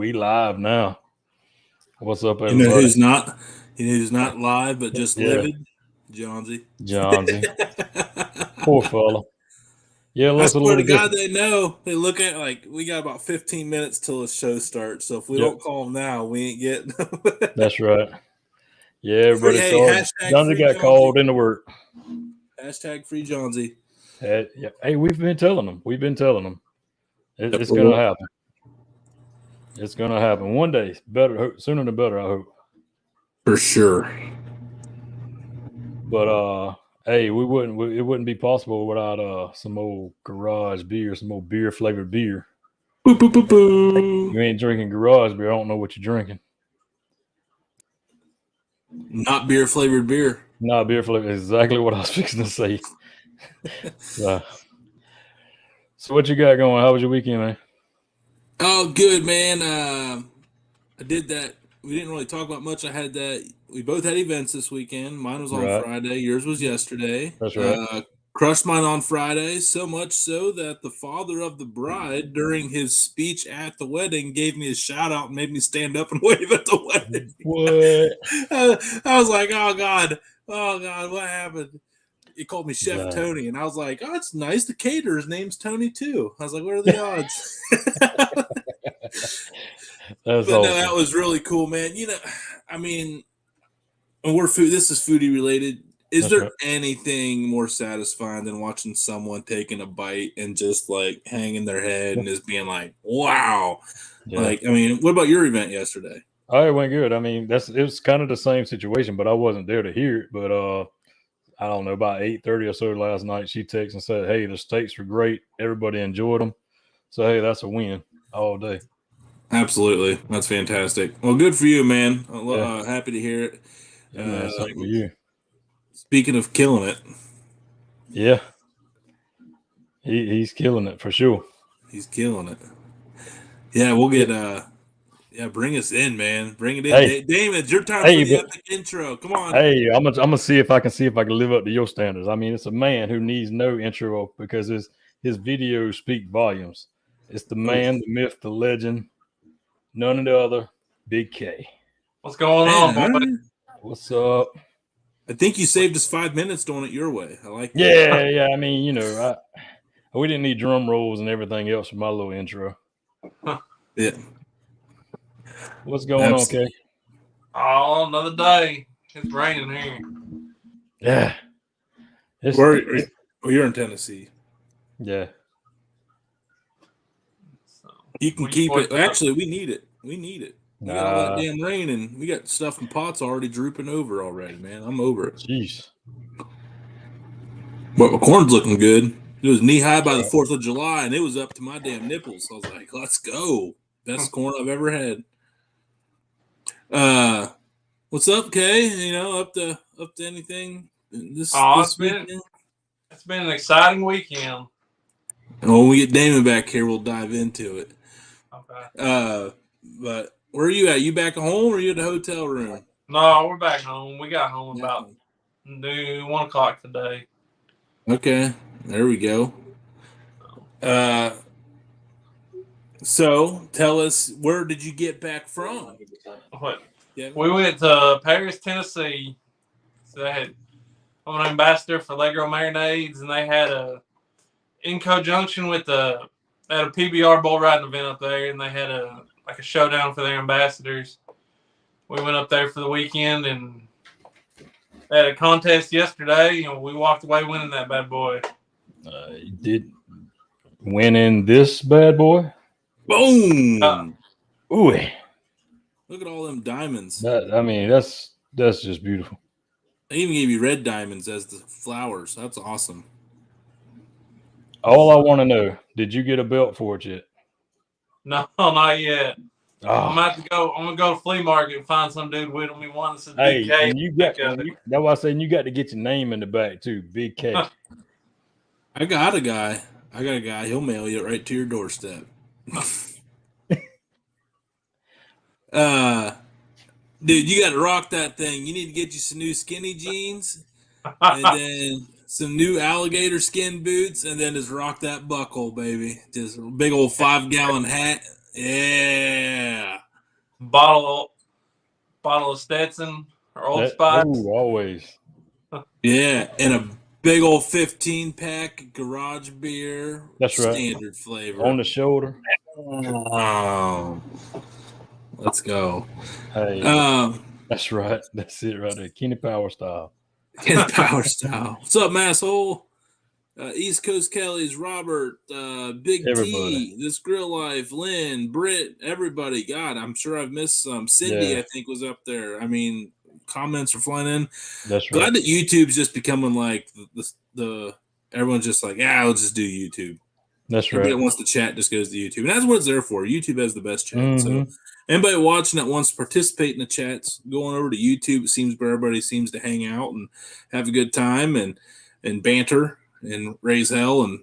We live now. What's up, You everybody? know who's not? You know who's not live but just Yeah. livid? Johnsy. Johnsy. Poor fella. Yeah, I looks a swear little to God, different. they know. They look at like we got about 15 minutes till the show starts. So if we Yep. don't call them now, we ain't getting them. That's right. Yeah, everybody Hey, saw it. hashtag Johnsy free got called into work. Hashtag free Johnsy. Yeah. Hey, we've been telling them. It's Yep. gonna happen. It's gonna happen one day. Better sooner than better, I hope. For sure. But hey, it wouldn't be possible without some old garage beer, some old beer flavored beer. Boo, boo, boo, boo. You ain't drinking garage beer, I don't know what you're drinking. Not beer flavored beer. Not beer flavor. Exactly what I was fixing to say. So what you got going? How was your weekend, man? Oh, good, man. I did that. We didn't really talk about much. I had that. We both had events this weekend. Mine was on Right. Friday. Yours was yesterday. That's right. Crushed mine on Friday, so much so that the father of the bride, during his speech at the wedding, gave me a shout out and made me stand up and wave at the wedding. What? I was like, oh God, what happened? He called me Chef Tony, and I was like, oh, it's nice. The caterer's name's Tony too. I was like, what are the odds? That's But awesome. no, that was really cool, man. You know, I mean, this is foodie related. Is That's there right. anything more satisfying than watching someone taking a bite and just like hanging their head and just being like, wow? Yeah. Like, I mean, what about your event yesterday? Oh, it went good. I mean, it was kind of the same situation, but I wasn't there to hear it. But I don't know, about 8:30 or so last night, she texted and said, hey, the steaks were great. Everybody enjoyed them. So hey, that's a win all day. Absolutely. That's fantastic. Well, good for you, man. Yeah. Happy to hear it. Yeah, man, same for you. Speaking of killing it. Yeah. He's killing it for sure. He's killing it. Yeah, we'll get bring us in, man. Bring it in. Hey. Damon, it's your time for the epic intro. Come on. Hey, I'm gonna see if I can live up to your standards. I mean, it's a man who needs no intro because his videos speak volumes. It's the man, the myth, the legend, none of the other, Big K. What's going on, boy? What's up? I think you saved us 5 minutes doing it your way. I like that. Yeah. I mean, you know, we didn't need drum rolls and everything else for my little intro. Yeah. What's going on, Kay? Oh, another day. It's raining here. Yeah. You're in Tennessee. Yeah. So you can keep it. Actually, we need it. We got all that damn rain, and we got stuff in pots already drooping over already, man. I'm over it. Jeez. But corn's looking good. It was knee high by the 4th of July, and it was up to my damn nipples. I was like, let's go. Best corn I've ever had. What's up, Kay? You know, up to anything this weekend? It's been an exciting weekend. And when we get Damon back here, we'll dive into it. Okay. But where are you at? You back at home or are you at the hotel room? No, we're back home. We got home about noon, 1 o'clock today. Okay. There we go. So tell us, where did you get back from? What? Yeah. We went to Paris, Tennessee. So I'm an ambassador for Allegro Marinades, and they had in conjunction with they had a PBR bull riding event up there, and they had a showdown for their ambassadors. We went up there for the weekend, and they had a contest yesterday, and we walked away winning that bad boy. You did winning this bad boy? Boom! Ooh. Look at all them diamonds. That's just beautiful. They even gave you red diamonds as the flowers. That's awesome. All I want to know, did you get a belt for it yet? No, not yet. Oh. I'm gonna go to flea market and find some dude with me one that says Big K. And you got that's why I saying you got to get your name in the back too, Big K. I got a guy. He'll mail you right to your doorstep. Dude, you got to rock that thing. You need to get you some new skinny jeans and then some new alligator skin boots and then just rock that buckle, baby. Just a big old 5-gallon hat Yeah. Bottle of Stetson or Old Spice. Always. Yeah, and a big old 15-pack garage beer. That's right. Standard flavor. On the shoulder. Oh, let's go. Hey, that's right. That's it right there. Kenny Power style. Kenny Power style. What's up, masshole? East Coast Kelly's Robert, Big Everybody. T, This Grill Life, Lynn, Britt, everybody. God, I'm sure I've missed some. Cindy, I think, was up there. I mean, comments are flying in. That's right. Glad that YouTube's just becoming like the everyone's just like, yeah, I'll just do YouTube. That's Everybody right. that wants to chat just goes to YouTube. And that's what it's there for. YouTube has the best chat. So anybody watching that wants to participate in the chats, going over to YouTube, it seems where everybody seems to hang out and have a good time and banter and raise hell and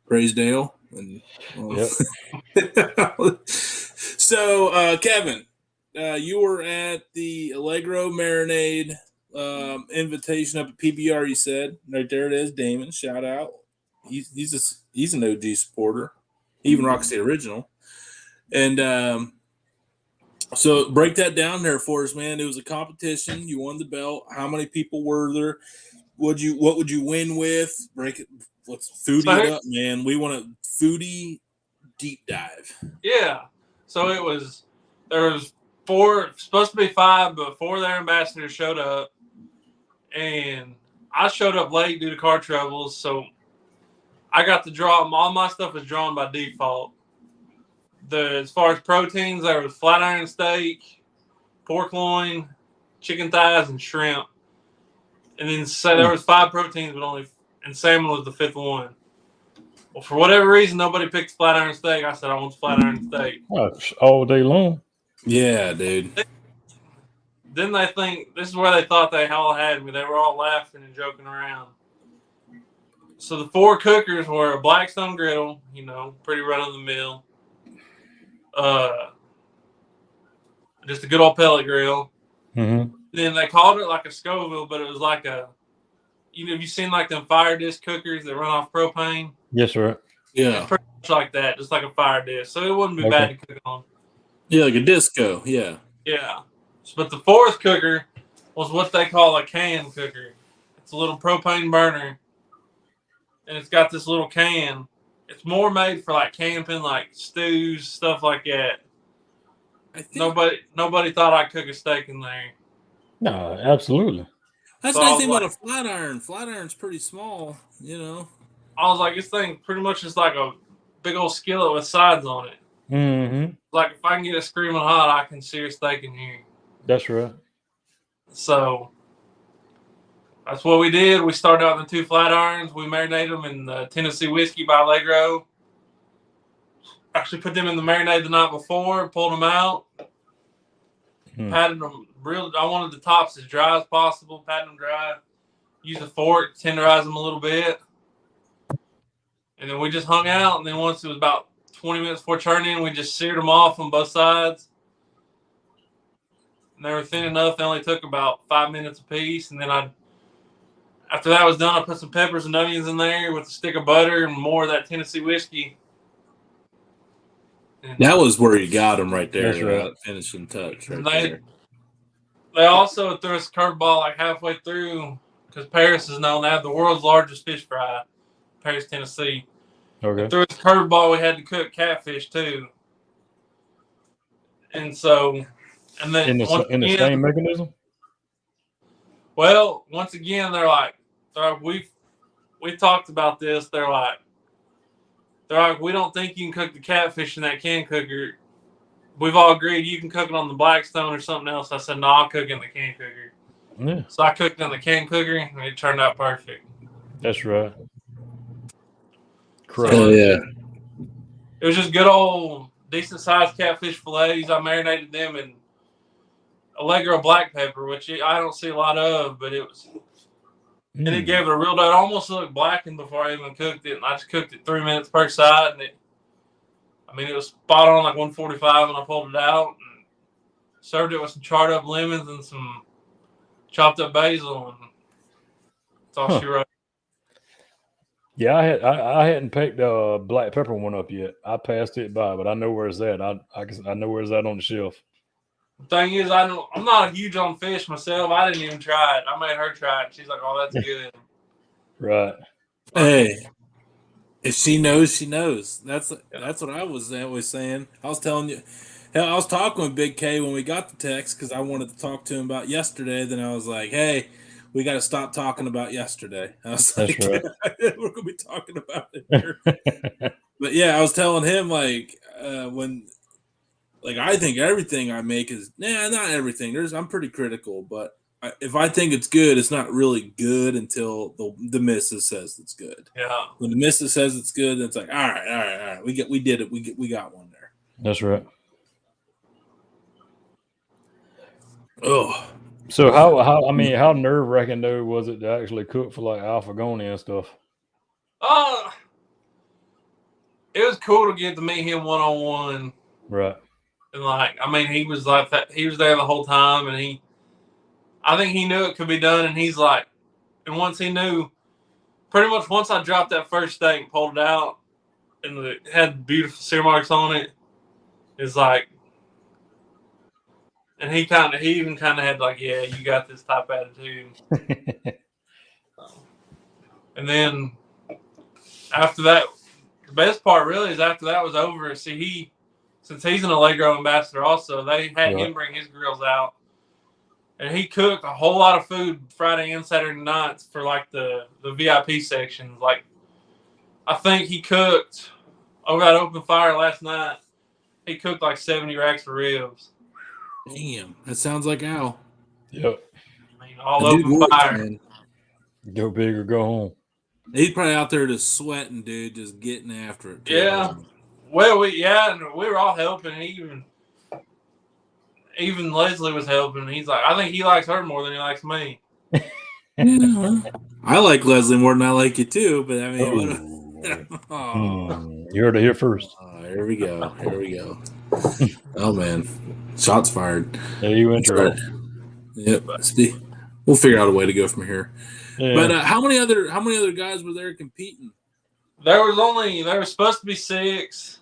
praise Dale. And So Kevin, you were at the Allegro Marinade invitation up at PBR. You said right there it is. Damon, shout out. He's an OG supporter. He even rocks the original. And so break that down there for us, man. It was a competition. You won the belt. How many people were there? What would you win with? Break it. Let's foodie it up, man. We want a foodie deep dive. Yeah. So there was 4, supposed to be 5, but 4 of their ambassadors showed up. And I showed up late due to car troubles, so I got to draw them. All my stuff was drawn by default. As far as proteins, there was flat iron steak, pork loin, chicken thighs, and shrimp. And then there was 5 proteins, and salmon was the 5th one. Well, for whatever reason, nobody picked flat iron steak. I said I want flat iron steak all day long. Yeah, dude. Then they think this is where they thought they all had me. They were all laughing and joking around. So the 4 cookers were a Blackstone griddle, pretty run of the mill. Just a good old pellet grill. Mm-hmm. Then they called it like a Scoville, but it was like have you seen like them fire disc cookers that run off propane? Yes, sir. Yeah. It's pretty much like that, just like a fire disc. So it wouldn't be bad to cook on. Yeah, like a disco. Yeah. Yeah. But the 4th cooker was what they call a can cooker. It's a little propane burner. And it's got this little can. It's more made for like camping, like stews, stuff like that. Nobody thought I'd cook a steak in there. No, absolutely. That's the nice thing about a flat iron. Flat iron's pretty small, I was like, this thing pretty much is like a big old skillet with sides on it. Mm-hmm. Like if I can get it screaming hot, I can sear steak in here. That's right. So that's what we did. We started out in the 2 flat irons. We marinated them in the Tennessee whiskey by Allegro. Actually put them in the marinade the night before, pulled them out, patted them I wanted the tops as dry as possible, patted them dry. Use a fork, tenderize them a little bit. And then we just hung out. And then once it was about 20 minutes before turning, we just seared them off on both sides. And they were thin enough. They only took about 5 minutes a piece. And then after that was done, I put some peppers and onions in there with a stick of butter and more of that Tennessee whiskey. And that was where you got them right there. That's right. Finishing touch right there. They also threw us a curveball like halfway through because Paris is known to have the world's largest fish fry, Paris, Tennessee. Okay. They threw us a curveball. We had to cook catfish too. And so, and then in the same mechanism. Well, once again, they're like we talked about this. They're like, we don't think you can cook the catfish in that can cooker. We've all agreed you can cook it on the Blackstone or something else. I said, no, I'll cook it in the can cooker. Yeah. So I cooked it in the can cooker, and it turned out perfect. That's right. Correct. So, yeah. It was just good old decent-sized catfish fillets. I marinated them in Allegro black pepper, which I don't see a lot of, but it was... And it gave it a real... It almost looked blackened before I even cooked it, and I just cooked it 3 minutes per side, and it was spot on like 145 when I pulled it out, and served it with some charred up lemons and some chopped up basil, and that's all she wrote. Yeah, I hadn't picked black pepper one up yet. I passed it by, but I know where it's at. I know where it's at on the shelf. The thing is, I'm not huge on fish myself. I didn't even try it. I made her try it. She's like, "Oh, that's good." Right. Hey, if she knows, she knows. That's what I was always saying. I was telling you. Hell, I was talking with Big K when we got the text because I wanted to talk to him about yesterday. Then I was like, "Hey, we got to stop talking about yesterday." I was That's like, right. "We're gonna be talking about it here." But yeah, I was telling him like when, like, I think everything I make is not everything. I'm pretty critical, but if I think it's good, it's not really good until the missus says it's good. Yeah. When the missus says it's good, it's like, all right, we did it. We got one there. That's right. Oh, So how nerve wracking though was it to actually cook for like Alfagoni and stuff? It was cool to get to meet him one on one. Right. And like, I mean, he was like that. He was there the whole time, and I think he knew it could be done. And he's like, and once he knew, pretty much once I dropped that first steak, pulled it out, and it had beautiful sear marks on it, it's like, and he even kind of had like, yeah, you got this type of attitude. And then after that, the best part really is after that was over. See, since he's an Allegro ambassador also, they had him bring his grills out. And he cooked a whole lot of food Friday and Saturday nights for like the VIP sections. Like, I think he cooked over that open fire last night. He cooked like 70 racks of ribs. Damn, that sounds like Al. Yep. I mean, all open fire. Man. Go big or go home. He's probably out there just sweating, dude, just getting after it. Too. Yeah. Well, we were all helping. Even Leslie was helping. He's like, I think he likes her more than he likes me. Yeah, I like Leslie more than I like you too, but I mean, you heard it here first. Here we go. Oh man, shots fired. Yeah, you intro. Yep. We'll figure out a way to go from here. Yeah. But how many other guys were there competing? There was supposed to be 6.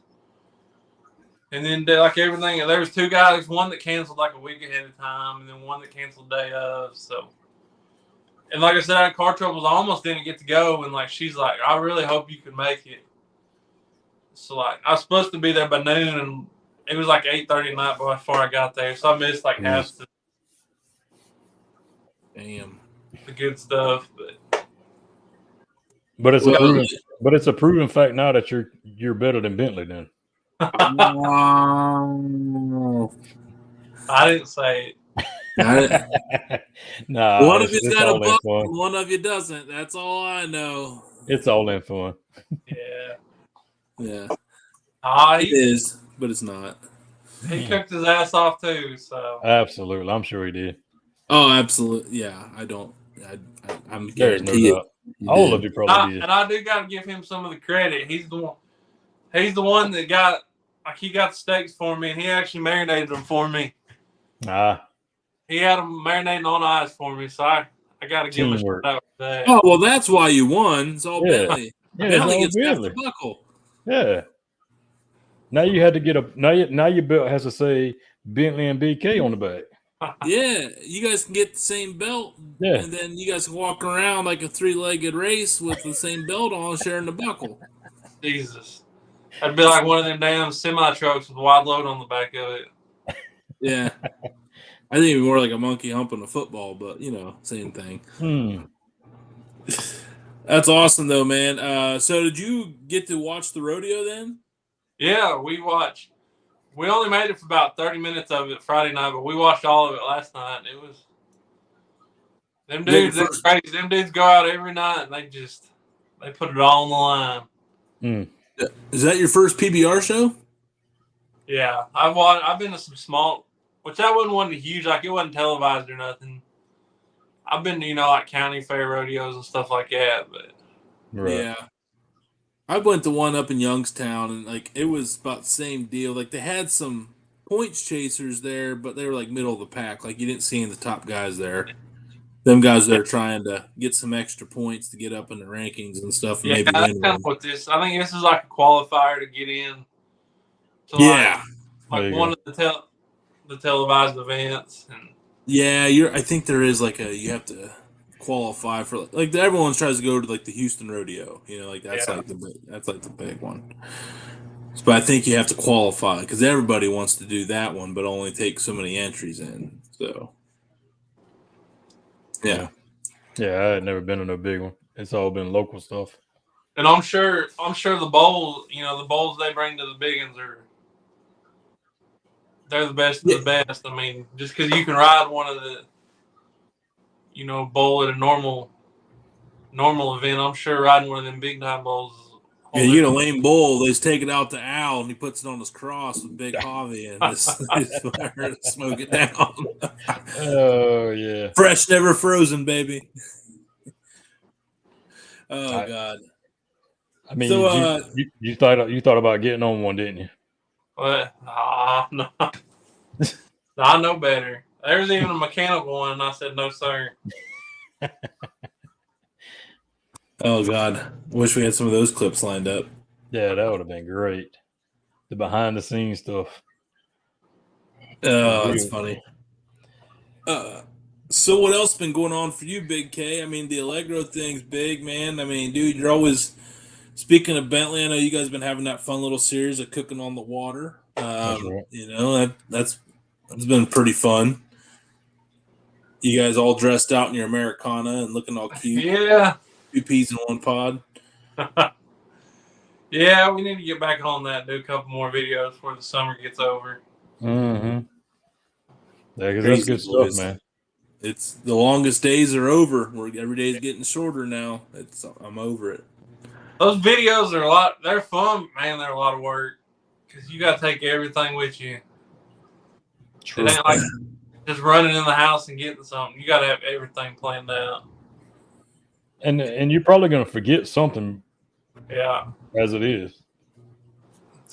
And then, like everything, there was 2 guys. One that canceled like a week ahead of time, and then one that canceled day of. So, and like I said, I had car troubles. I almost didn't get to go. And like she's like, I really hope you can make it. So like, I was supposed to be there by noon, and it was like 8:30 at night before I got there. So I missed like half the good stuff. But it's a proven fact now that you're better than Bentley then. I didn't say it. Nah, one of you's got a buck, one of you doesn't. That's all I know. It's all in fun. Yeah. It is, but it's not. He cooked his ass off too. So absolutely, I'm sure he did. Oh, absolutely. Yeah, I'm There's no doubt. All of you probably did. And I do got to give him some of the credit. He's the one that got. Like, he got the steaks for me, and he actually marinated them for me. He had them marinating on ice for me, so I got to give him a shout out for that. Oh, well, that's why you won. It's all Bentley. Yeah, Bentley gets half the buckle. Yeah. Now you had to get now your belt has to say Bentley and BK on the back. Yeah, you guys can get the same belt, and then you guys can walk around like a 3-legged race with the same belt on, sharing the buckle. Jesus. That'd be like one of them damn semi-trucks with wide load on the back of it. Yeah. I think it'd be more like a monkey humping a football, but, same thing. That's awesome, though, man. So did you get to watch the rodeo then? Yeah, we watched. We only made it for about 30 minutes of it Friday night, but we watched all of it last night. It was them dudes. It's crazy. Them dudes go out every night and they put it all on the line. Is that your first PBR show? Yeah, I've been to some small, which that wasn't huge. Like, it wasn't televised or nothing. I've been to like county fair rodeos and stuff like that, but yeah. I went to one up in Youngstown, and like it was about the same deal. Like, they had some points chasers there, but they were like middle of the pack. Like, you didn't see any of the top guys there. them guys that are trying to get some extra points to get up in the rankings and stuff, and Yeah, maybe that's win kind one. of what this. I think this is like a qualifier to get in. To Yeah, like one of the televised events. And yeah, I think there is like you have to qualify for like everyone tries to go to like the Houston Rodeo. Like that's Yeah. like the big one. But I think you have to qualify because everybody wants to do that one, but only take so many entries in. So, yeah. I had never been in a big one. It's all been local stuff. And I'm sure the bowls, the bowls they bring to the big ones they're the best of the best. I mean, just because you can ride one of the, bowl at a normal event, I'm sure riding one of them big time bowls. Yeah, you get a lame bull. They just take it out to Al, and he puts it on his cross with big Javi, and just smoke it down. Oh yeah, fresh, never frozen, baby. Oh God. I mean, so, you thought about getting on one, didn't you? Well, no. I know better. There was even a mechanical one, and I said no, sir. Oh God, wish we had some of those clips lined up. Yeah, that would have been great. The behind the scenes stuff. Oh, that's funny. So what else been going on for you, Big K? I mean, the Allegro thing's big, man. I mean, dude, you're always speaking of Bentley. I know you guys been having that fun little series of cooking on the water. That's right. That's been pretty fun. You guys all dressed out in your Americana and looking all cute. Yeah. 2 peas in 1 pod. Yeah, we need to get back on that. Do a couple more videos before the summer gets over. Mm-hmm. Yeah, because that's good stuff, man. It's the longest days are over. Every day is getting shorter now. I'm over it. Those videos are they're fun, man. They're a lot of work because you got to take everything with you. True. It ain't like just running in the house and getting something. You got to have everything planned out. And you're probably going to forget something. Yeah. As it is.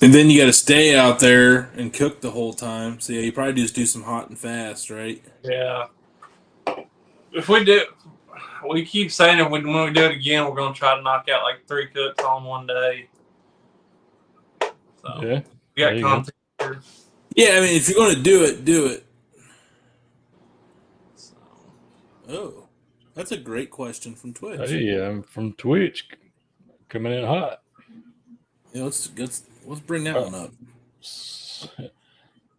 And then you got to stay out there and cook the whole time. So yeah, you probably just do some hot and fast, right? Yeah. If we do, we keep saying it when we do it again, we're going to try to knock out like 3 cooks on one day. So yeah, we got content. Yeah, I mean, if you're going to do it, do it. So. Oh, that's a great question from Twitch. Hey, I'm from Twitch, coming in hot. Yeah, let's bring that one up.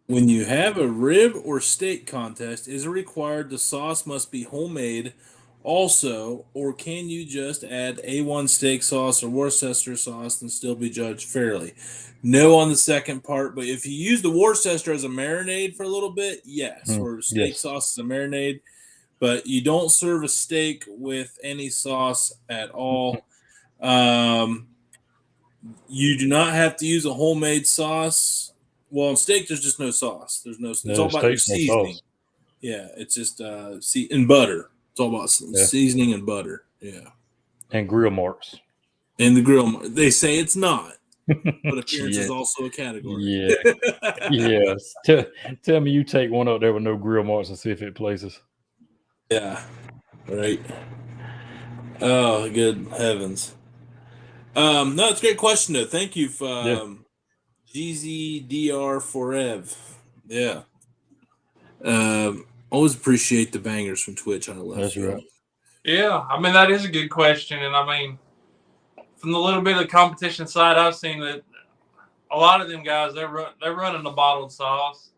When you have a rib or steak contest, is it required the sauce must be homemade also, or can you just add A1 steak sauce or Worcester sauce and still be judged fairly? No on the second part, but if you use the Worcester as a marinade for a little bit, yes, or steak sauce as a marinade, but you don't serve a steak with any sauce at all. You do not have to use a homemade sauce. Well, on steak, there's just no sauce. It's all about your seasoning. Yeah, it's just and butter. It's all about seasoning and butter. Yeah, and grill marks. And the grill marks. They say it's not, but appearance is also a category. Yeah, yes. Tell me you take one up there with no grill marks and see if it places. Yeah, right. Oh, good heavens. No, it's a great question though. Thank you for GZDR Forev. Yeah. Always appreciate the bangers from Twitch on the left. That's right. Yeah, I mean that is a good question, and I mean from the little bit of the competition side, I've seen that a lot of them guys they're running a bottled sauce.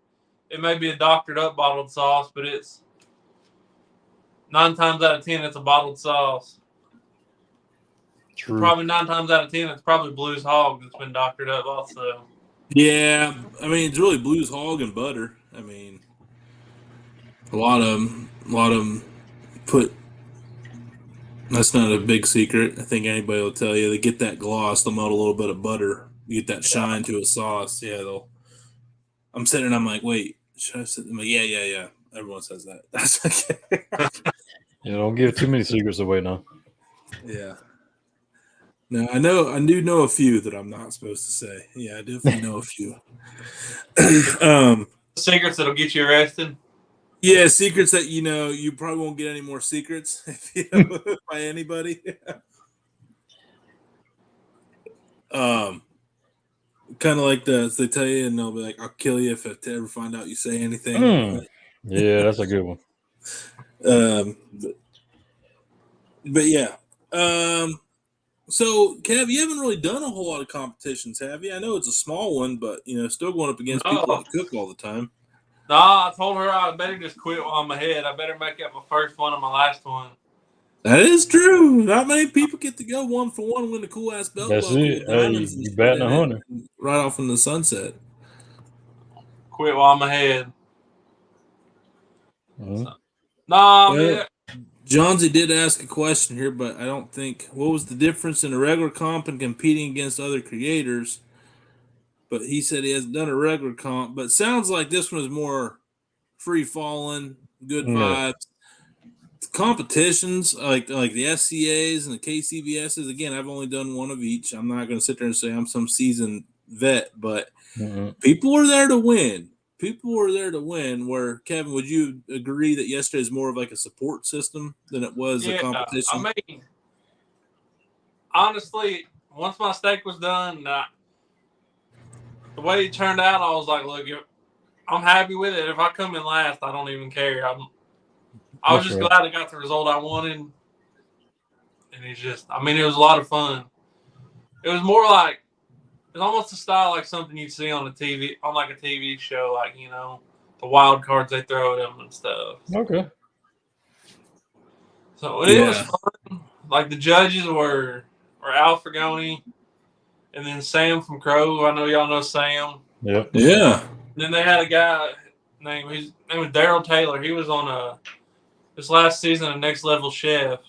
It may be a doctored up bottled sauce, but it's 9 times out of 10 it's a bottled sauce. True. Probably 9 times out of 10 it's probably Blues Hog that's been doctored up also. Yeah, I mean it's really Blues Hog and butter. I mean, a lot of them put. That's not a big secret. I think anybody will tell you they get that gloss. They'll melt a little bit of butter, you get that shine to a sauce. Yeah, I'm sitting and I'm like, wait, should I sit? I'm like, yeah. Everyone says that. That's okay. Don't give too many secrets away now. Yeah. No, I do know a few that I'm not supposed to say. Yeah, I definitely know a few. Secrets that'll get you arrested. Yeah, secrets that you probably won't get any more secrets by anybody. Kind of like they tell you, and they'll be like, "I'll kill you if I ever find out you say anything." Yeah, that's a good one. But yeah. So, Kev, you haven't really done a whole lot of competitions, have you? I know it's a small one, but still going up against people that cook all the time. Nah, I told her I better just quit while I'm ahead. I better make up my first one and my last one. That is true. Not many people get to go 1-for-1, win a cool ass belt That's buckle it. with diamonds You batting 100 right off in the sunset. Quit while I'm ahead. Mm-hmm. So, nah, man. Johnsy did ask a question here, but I don't think. What was the difference in a regular comp and competing against other creators? But he said he hasn't done a regular comp. But sounds like this one is more free falling, good vibes. Competitions like the SCAs and the KCBSs. Again, I've only done one of each. I'm not going to sit there and say I'm some seasoned vet, but people are there to win. People were there to win. Where, Kevin, would you agree that yesterday is more of like a support system than it was a competition? I mean, honestly, once my steak was done, the way it turned out, I was like, look, I'm happy with it. If I come in last, I don't even care. I was just glad I got the result I wanted. And it was a lot of fun. It was more like, it's almost a style like something you'd see on a TV show, like, the wild cards they throw at them and stuff. Okay. So it was fun. Like, the judges were Al Fragoni and then Sam from Crow. I know y'all know Sam. Yep. Yeah. And then they had a guy his name was Daryl Taylor. He was on this last season of Next Level Chef.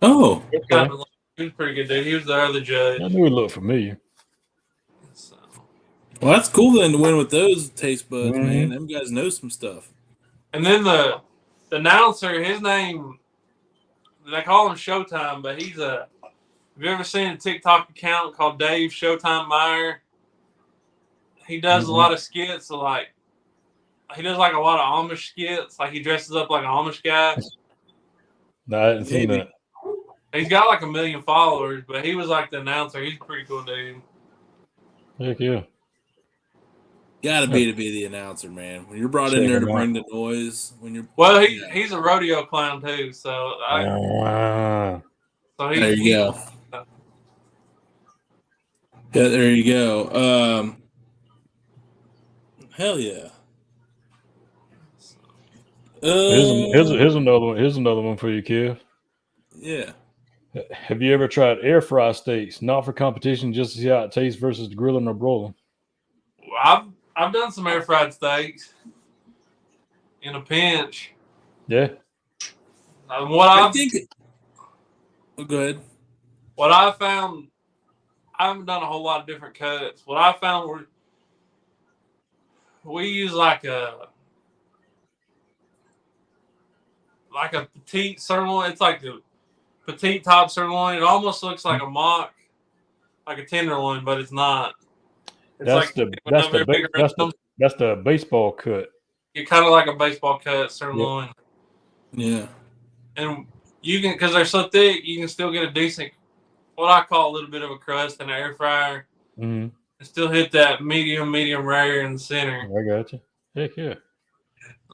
Oh. Okay. He was a pretty good dude. He was the other judge. I knew it looked familiar. So. Well, that's cool then to win with those taste buds, man. Them guys know some stuff. And then the announcer, his name, they call him Showtime, but he's have you ever seen a TikTok account called Dave Showtime Meyer? He does a lot of skits, he does like a lot of Amish skits, like he dresses up like an Amish guy. No, I didn't see that. He's got like 1 million followers, but he was like the announcer. He's a pretty cool dude. Heck yeah. Gotta be the announcer, man. When you're brought in there to bring the noise, he's a rodeo clown too, so there you go. Yeah, there you go. Hell yeah. Here's another one. Here's another one for you, Kev. Yeah. Have you ever tried air fry steaks? Not for competition, just to see how it tastes versus the grilling or broiling. I've done some air fried steaks in a pinch. Yeah. Go ahead. What I found, I haven't done a whole lot of different cuts. What I found we use like a petite sirloin. It's like the petite top sirloin. It almost looks like a mock, like a tenderloin, but it's not. It's that's the baseball cut. You're kind of like a baseball cut sirloin. Yeah. And you can, because they're so thick, you can still get a decent, what I call a little bit of a crust in an air fryer. Mm-hmm. And still hit that medium rare in the center. I got you. Heck yeah.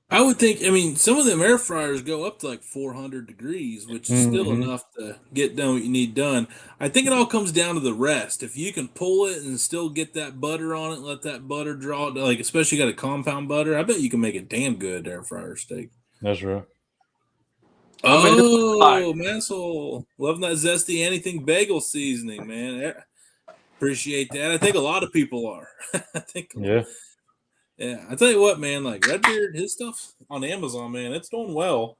I would think, some of them air fryers go up to like 400 degrees, which is still enough to get done what you need done. I think it all comes down to the rest. If you can pull it and still get that butter on it, let that butter draw, like especially got a compound butter, I bet you can make a damn good air fryer steak. That's right. Oh, Mansell. Loving that zesty anything bagel seasoning, man. Appreciate that. I think a lot of people are. Yeah, I tell you what, man, like Redbeard, his stuff on Amazon, man, it's doing well.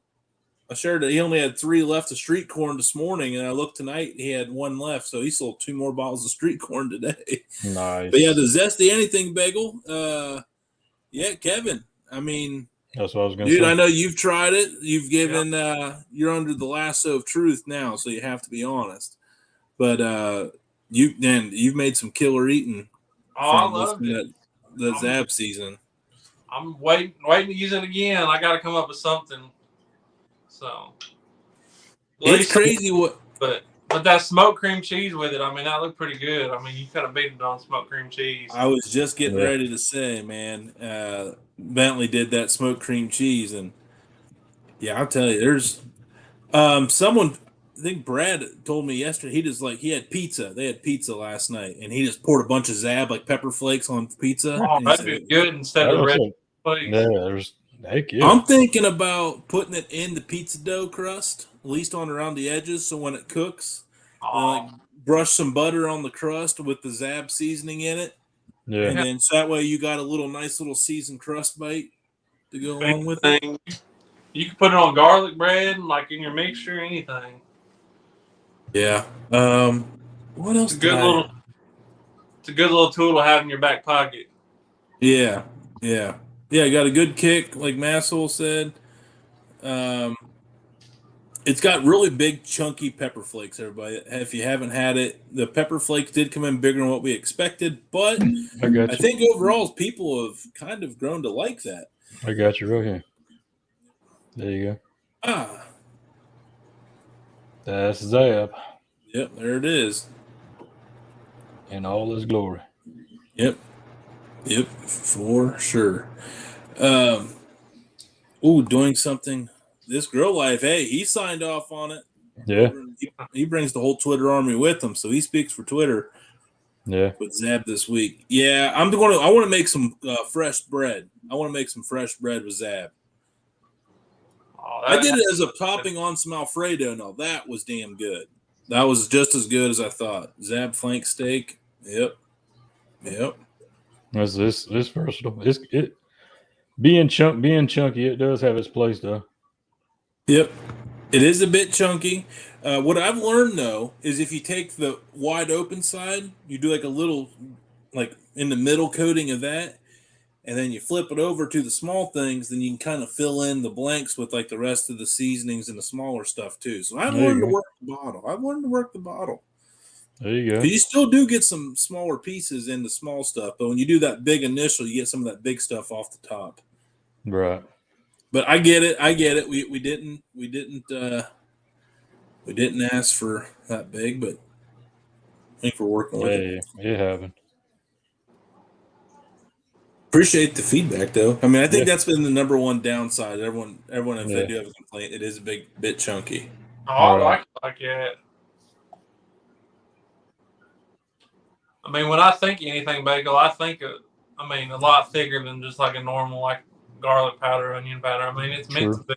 I shared that he only had 3 left of street corn this morning, and I looked tonight, he had 1 left, so he sold 2 more bottles of street corn today. Nice. But yeah, the zesty anything bagel, Kevin, that's what I was going to say. Dude, I know you've tried it. You've given, you're under the lasso of truth now, so you have to be honest. But you've made some killer eating. Oh, I loved it. The Zab season. I'm waiting to use it again. I got to come up with something. So it's crazy what. But that smoked cream cheese with it, I mean, that looked pretty good. I mean, you kind of beat it on smoked cream cheese. I was just getting ready to say, man, Bentley did that smoked cream cheese, and yeah, I'll tell you, there's someone. I think Brad told me yesterday he had pizza. They had pizza last night, and he just poured a bunch of Zab like pepper flakes on pizza. Oh, that'd be good instead of the red flakes. Yeah, heck yeah. I'm thinking about putting it in the pizza dough crust, at least on around the edges, so when it cooks, like brush some butter on the crust with the Zab seasoning in it. Yeah, and then so that way you got a nice little seasoned crust bite to go along with it. You can put it on garlic bread, like in your mixture, anything. Yeah. What else? It's a good little tool to have in your back pocket. Yeah. You got a good kick, like Massol said. It's got really big, chunky pepper flakes, everybody. If you haven't had it, the pepper flakes did come in bigger than what we expected, but I think overall people have kind of grown to like that. I got you right here. There you go. That's Zab. Yep, there it is. In all his glory. Yep, for sure. Doing something. This Grill Life, hey, he signed off on it. Yeah. He brings the whole Twitter army with him, so he speaks for Twitter. Yeah. With Zab this week. Yeah, I want to make some fresh bread. I want to make some fresh bread with Zab. I did it as a topping on some Alfredo. Now that was damn good. That was just as good as I thought. Zab flank steak. Yep. This versatile. Being chunky, it does have its place though. Yep. It is a bit chunky. What I've learned though is if you take the wide open side, you do like a little, like in the middle coating of that, and then you flip it over to the small things, then you can kind of fill in the blanks with like the rest of the seasonings and the smaller stuff too. So I've learned to work the bottle. There you go. But you still do get some smaller pieces in the small stuff, but when you do that big initial, you get some of that big stuff off the top. Right. But I get it. We didn't ask for that big, but I think we're working with it. Yeah, it happened. Appreciate the feedback, though. I mean, I think that's been the number one downside. Everyone, if they do have a complaint, it is a bit chunky. Oh, I like it. I mean, when I think anything bagel, I think a lot thicker than just like a normal like garlic powder, onion powder. I mean, it's meant to be.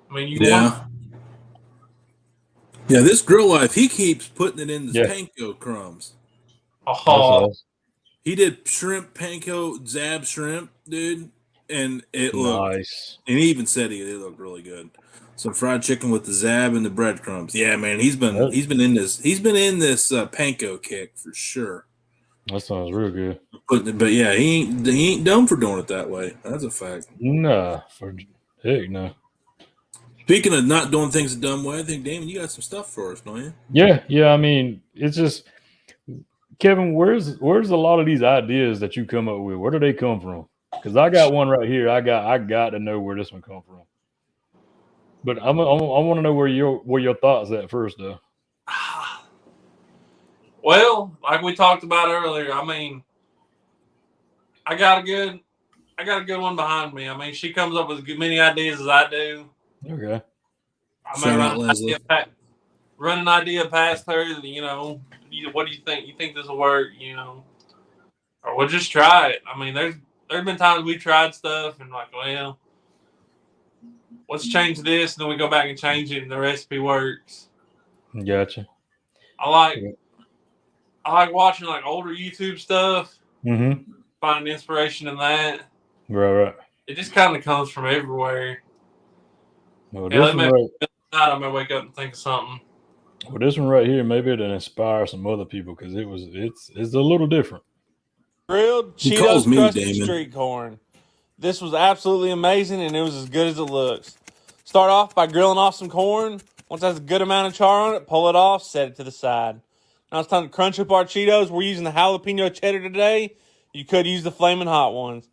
I mean, Yeah, this Grill Life, he keeps putting it in the panko crumbs. Oh, he did shrimp panko Zab shrimp, dude, and it looked nice. And he even said it looked really good. Some fried chicken with the Zab and the breadcrumbs. Yeah, man, he's been in this panko kick for sure. That sounds real good. But yeah, he ain't dumb for doing it that way. That's a fact. Nah, heck no. Speaking of not doing things a dumb way, I think Damon, you got some stuff for us, don't you? Yeah. I mean, it's just Kevin. Where's a lot of these ideas that you come up with? Where do they come from? Because I got one right here. I got to know where this one come from. But I want to know where your thoughts at first, though. Well, like we talked about earlier, I mean, I got a good one behind me. I mean, she comes up with as many ideas as I do. Okay. I may run an idea past her. What do you think? You think this will work? Or we'll just try it. I mean, there's been times we tried stuff and like, well, let's change this, and then we go back and change it, and the recipe works. Gotcha. I like watching like older YouTube stuff. Mm-hmm. Finding inspiration in that. Right. It just kind of comes from everywhere. Well, I may wake up and think of something. Well, this one right here, maybe it'll inspire some other people because it's a little different. Grilled Cheetos crusted street corn. This was absolutely amazing, and it was as good as it looks. Start off by grilling off some corn. Once it has a good amount of char on it, pull it off, set it to the side. Now it's time to crunch up our Cheetos. We're using the jalapeno cheddar today. You could use the flaming hot ones.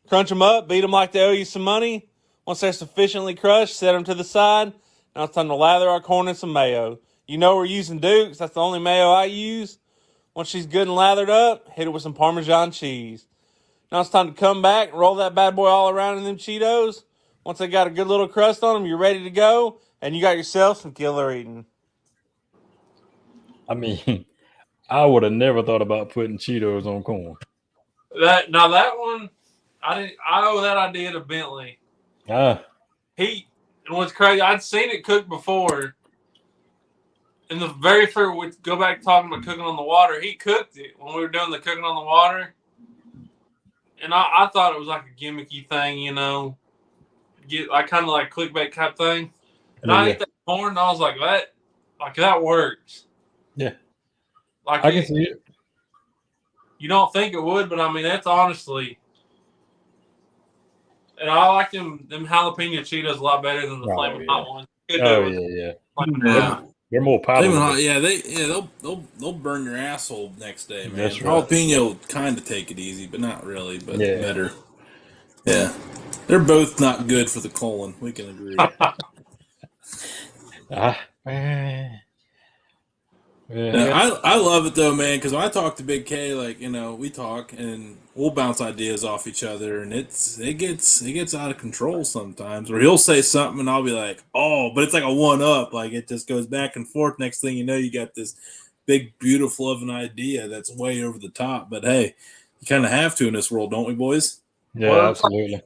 Crunch them up, beat them like they owe you some money. Once they're sufficiently crushed, set them to the side. Now it's time to lather our corn in some mayo. You know we're using Duke's. That's the only mayo I use. Once she's good and lathered up, hit it with some Parmesan cheese. Now it's time to come back, roll that bad boy all around in them Cheetos. Once they got a good little crust on them, you're ready to go, and you got yourself some killer eating. I mean, I would have never thought about putting Cheetos on corn. That one, I owe that idea to Bentley. And what's crazy, I'd seen it cooked before. In the very first, we go back talking about cooking on the water. He cooked it when we were doing the cooking on the water, and I thought it was like a gimmicky thing, you know, kind of like clickbait type thing. And I ate that corn, and I was like, that works. Yeah, like I can see it. You don't think it would, but I mean, that's honestly. And I like them jalapeno Cheetos a lot better than the flaming hot ones. Yeah. They're more palatable. They'll burn your asshole next day, man. That's right. Jalapeno kind of take it easy, but not really. But better. Yeah, they're both not good for the colon. We can agree. I love it though, man, because when I talk to Big K, like, you know, we talk and we'll bounce ideas off each other, and it gets out of control sometimes. Or he'll say something and I'll be like, oh, but it's like a one-up, like it just goes back and forth. Next thing you know, you got this big, beautiful of an idea that's way over the top. But hey, you kind of have to in this world, don't we, boys? Yeah, absolutely.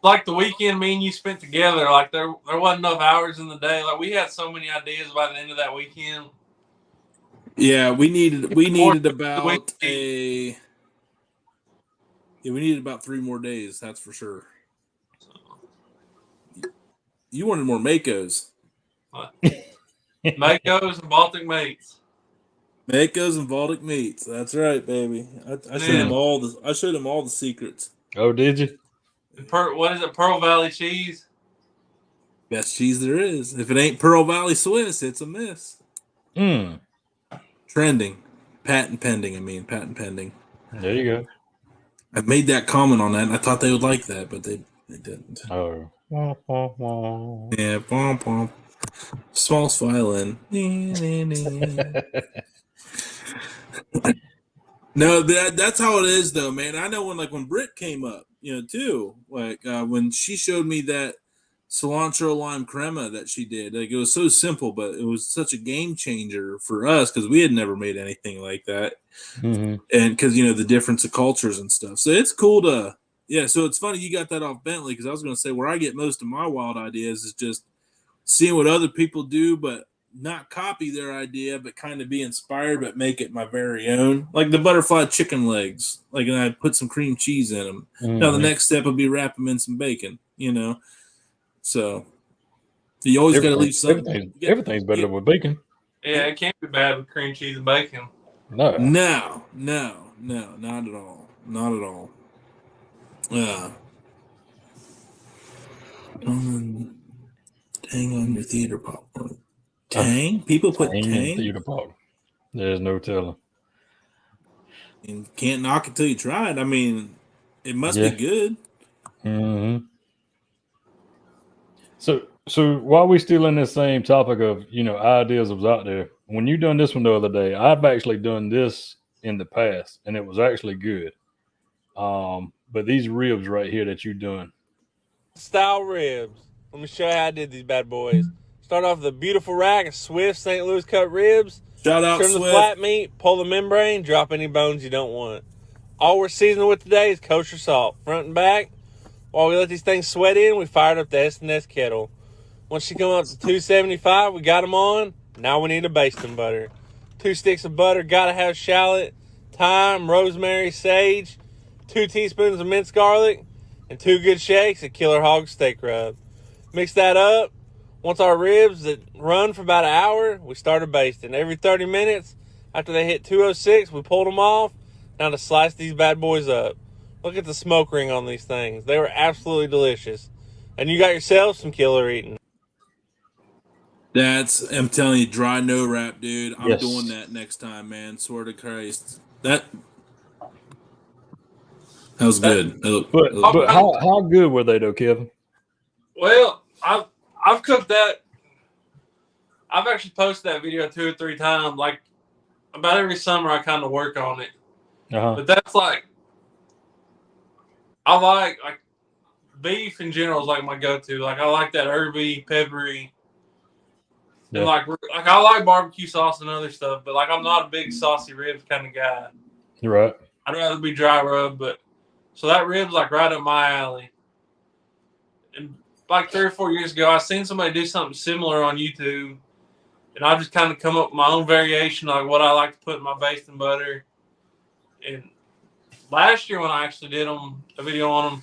Like the weekend me and you spent together, like there wasn't enough hours in the day. Like we had so many ideas by the end of that weekend. Yeah, we needed about 3 more days, that's for sure. You wanted more Makos. Makos and Baltic meats. Makos and Baltic meats. That's right, baby. I showed him all the secrets. Oh, did you? What is it? Pearl Valley cheese? Best cheese there is. If it ain't Pearl Valley Swiss, it's a miss. Trending. Patent pending. There you go. I made that comment on that, and I thought they would like that, but they didn't. Oh. Yeah, pom pom. Small violin. No, that's how it is, though, man. I know when Britt came up, you know, too. Like when she showed me that cilantro lime crema that she did, like it was so simple, but it was such a game changer for us because we had never made anything like that, and because you know the difference of cultures and stuff. So it's cool to So it's funny you got that off Bentley because I was going to say where I get most of my wild ideas is just seeing what other people do, but not copy their idea, but kind of be inspired, but make it my very own. Like the butterfly chicken legs, and I put some cream cheese in them. Now the next step would be wrap them in some bacon, you know. So you always got to leave something. Everything's better with bacon. Yeah, it can't be bad with cream cheese and bacon. No, not at all. Not at all. Tang on your theater popcorn. Tang? People put tang in theater popcorn. There's no telling. And can't knock it till you try it. I mean, it must be good. So while we still in this same topic of, you know, ideas was out there, when you done this one the other day, I've actually done this in the past and it was actually good. But these ribs right here that you doing. Style ribs. Let me show you how I did these bad boys. Start off with a beautiful rack of Swift St. Louis cut ribs. Shout out Trim Swift. the flat meat, pull the membrane, drop any bones you don't want. All we're seasoning with today is kosher salt, front and back. While we let these things sweat in, we fired up the S&S kettle. Once she come up to 275, we got them on. Now we need a basting butter. 2 sticks of butter, gotta have shallot, thyme, rosemary, sage, 2 teaspoons of minced garlic, and 2 good shakes of Killer Hog steak rub. Mix that up. Once our ribs that run for about an hour, we started basting. Every 30 minutes, after they hit 206, we pulled them off. Now to slice these bad boys up. Look at the smoke ring on these things. They were absolutely delicious. And you got yourself some killer eating. I'm telling you, dry no wrap, dude. I'm doing that next time, man. Swear to Christ. That was good. But how good were they though, Kevin? Well, I've cooked that. I've actually posted that video 2 or 3 times. Like about every summer, I kind of work on it. But that's like I like beef in general is like my go-to. Like I like that herby, peppery. Yeah. And like I like barbecue sauce and other stuff, but like I'm not a big saucy ribs kind of guy. You're right. I'd rather be dry rub, but so that rib's like right up my alley. And like 3 or 4 years ago, I seen somebody do something similar on YouTube, and I just kind of come up with my own variation, like what I like to put in my basting butter. And last year when I actually did a video on them,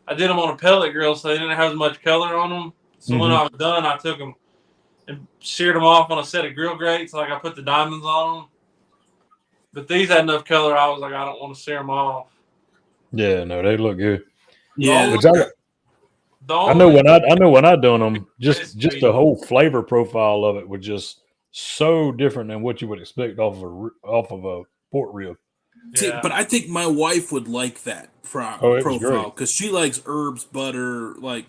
I did them on a pellet grill, so they didn't have as much color on them. So when I was done, I took them and seared them off on a set of grill grates. Like I put the diamonds on them. But these had enough color. I was like, I don't want to sear them off. Yeah, no, they look good. Yeah, I know when I done them, just the whole flavor profile of it was just so different than what you would expect off of a pork rib. See, but I think my wife would like that profile because she likes herbs, butter, like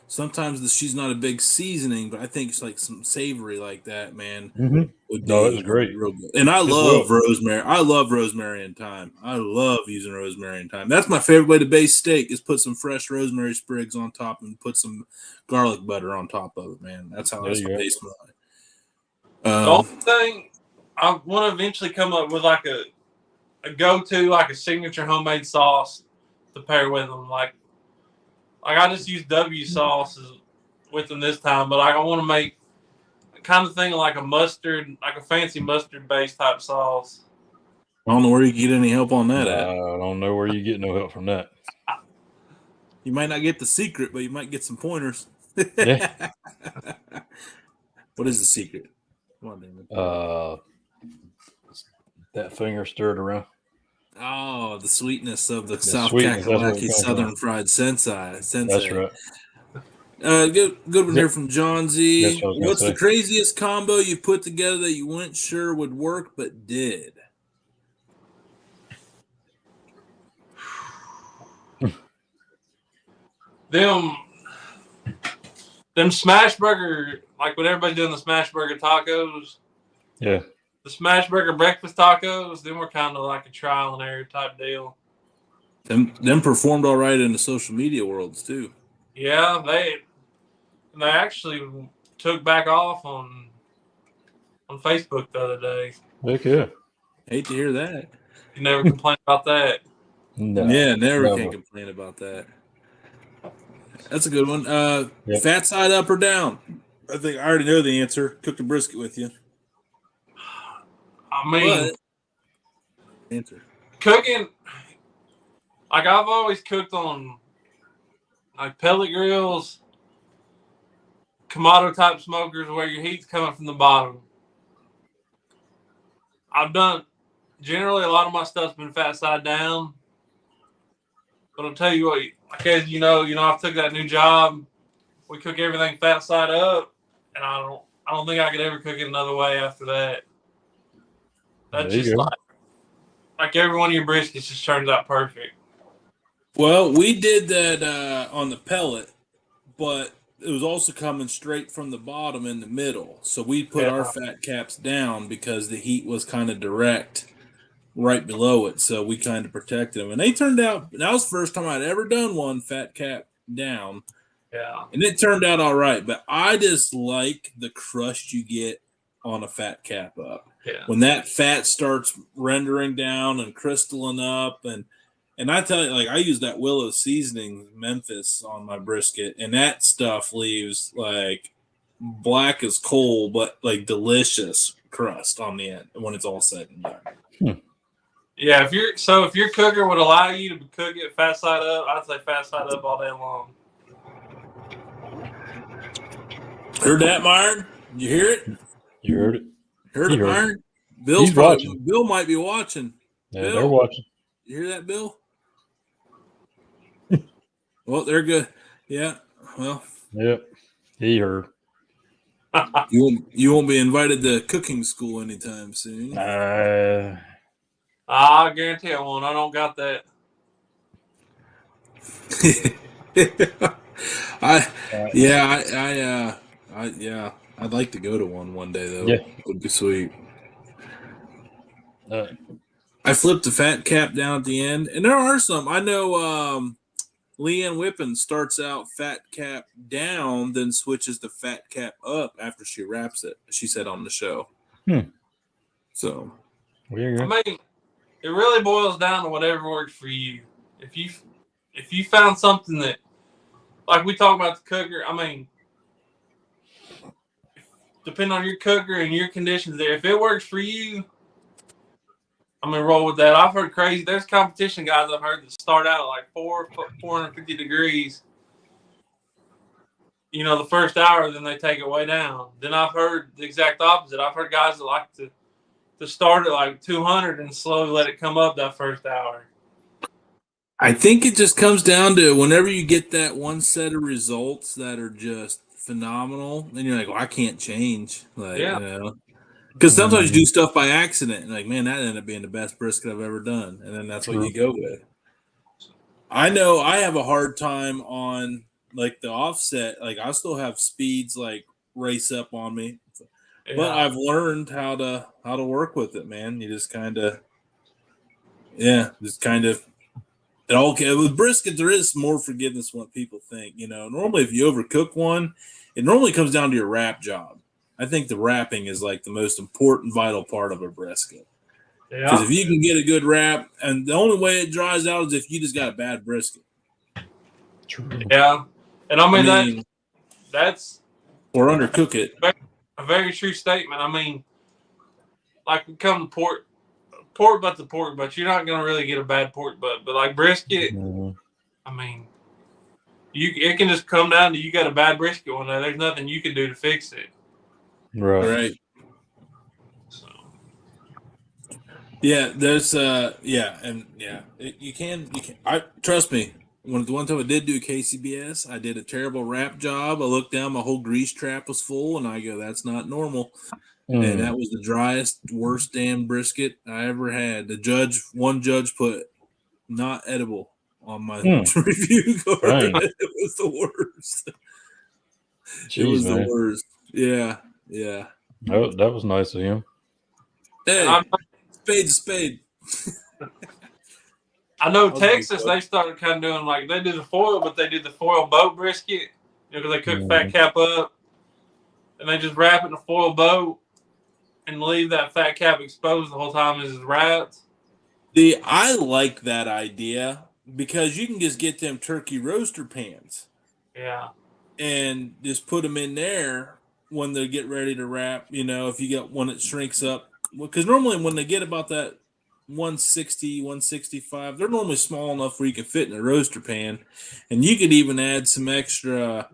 sometimes she's not a big seasoning, but I think it's like some savory like that, man. Would be it was great. Real good. And I love rosemary. I love rosemary and thyme. I love using rosemary and thyme. That's my favorite way to base steak is put some fresh rosemary sprigs on top and put some garlic butter on top of it, man. That's how I base mine. The only thing I want to eventually come up with like a go-to, like a signature homemade sauce to pair with them. Like I just use W sauces with them this time, but I want to make kind of thing like a mustard, like a fancy mustard-based type sauce. I don't know where you get any help on that at. I don't know where you get no help from that. You might not get the secret, but you might get some pointers. Yeah. What is the secret? Come on, David. That finger stirred around. Oh, the sweetness of the South Kakalaki Southern Fried Sensei. That's right. Good one here from John Z. What's the craziest combo you put together that you weren't sure would work but did? Them smash burger, like when everybody's doing the smash burger tacos. Yeah. The smash burger breakfast tacos, them were kind of like a trial and error type deal. Them performed all right in the social media worlds too. Yeah, they actually took back off on Facebook the other day. Heck yeah. Hate to hear that. You never complain about that. No, yeah, never can complain about that. That's a good one. Fat side up or down? I think I already know the answer. Cook the brisket with you. I mean, cooking, like I've always cooked on like pellet grills, Kamado type smokers where your heat's coming from the bottom. I've done, generally a lot of my stuff's been fat side down, but I'll tell you what, like as you know, I've took that new job. We cook everything fat side up, and I don't think I could ever cook it another way after that. That's just like every one of your briskets just turns out perfect. Well, we did that on the pellet, but it was also coming straight from the bottom in the middle. So we put our fat caps down because the heat was kind of direct right below it. So we kind of protected them. And they turned out, that was the first time I'd ever done one fat cap down. Yeah. And it turned out all right. But I just like the crust you get on a fat cap up. Yeah. When that fat starts rendering down and crystalline up, and I tell you, like I use that Willow seasoning Memphis on my brisket, and that stuff leaves like black as coal, but like delicious crust on the end when it's all said and done. Yeah, if your cooker would allow you to cook it fat side up, I'd say fat side up all day long. Heard that, Myron? You hear it? You heard it. Heard it, Myron? He's watching. Bill might be watching. Yeah, Bill, they're watching. You hear that, Bill? Well, they're good. Yeah. Well. Yep. He heard. You won't be invited to cooking school anytime soon. I guarantee I won't. I don't got that. I'd like to go to one day though. Yeah. It would be sweet. Uh, I flipped the fat cap down at the end, and there are some. I know Leanne Whippen starts out fat cap down, then switches the fat cap up after she wraps it. She said on the show. So, I mean, it really boils down to whatever works for you. If you found something that, like we talk about the cooker, I mean, depending on your cooker and your conditions there, if it works for you, I'm gonna roll with that. I've heard crazy. There's competition guys I've heard that start out at like 450 degrees. You know, the first hour, then they take it way down. Then I've heard the exact opposite. I've heard guys that like to start at like 200 and slowly let it come up that first hour. I think it just comes down to whenever you get that one set of results that are just phenomenal, then you're like, well, I can't change. Like, Yeah. you know, because sometimes you do stuff by accident and like, man, that ended up being the best brisket I've ever done. And then that's what you go with. I know I have a hard time on like the offset. Like I still have speeds like race up on me. Yeah. But I've learned how to work with it, man. You just kind of it all with brisket. There is more forgiveness than what people think. You know, normally if you overcook one, it normally comes down to your wrap job. I think the wrapping is like the most important, vital part of a brisket. Because if you can get a good wrap, and the only way it dries out is if you just got a bad brisket. True. Yeah, and I mean that's or undercook it. A very true statement. I mean, like we come to pork butt's a pork butt. You're not gonna really get a bad pork butt, but like brisket, I mean, it can just come down to you got a bad brisket one day. There's nothing you can do to fix it. Right. So, yeah, there's you can. I trust me. When the one time I did do KCBS, I did a terrible wrap job. I looked down, my whole grease trap was full, and I go, "That's not normal." And that was the driest, worst damn brisket I ever had. One judge put not edible on my review card. It was the worst. Jeez, it was the worst. Yeah. That was nice of him. Hey, spade's a spade. I know Texas, they started kind of doing like, they do the foil, but they do the foil boat brisket, because they cook fat cap up, and they just wrap it in a foil boat and leave that fat cap exposed the whole time as it's wrapped. I like that idea because you can just get them turkey roaster pans. Yeah. And just put them in there when they get ready to wrap, if you get one that shrinks up. Because normally when they get about that 160, 165, they're normally small enough where you can fit in a roaster pan. And you could even add some extra,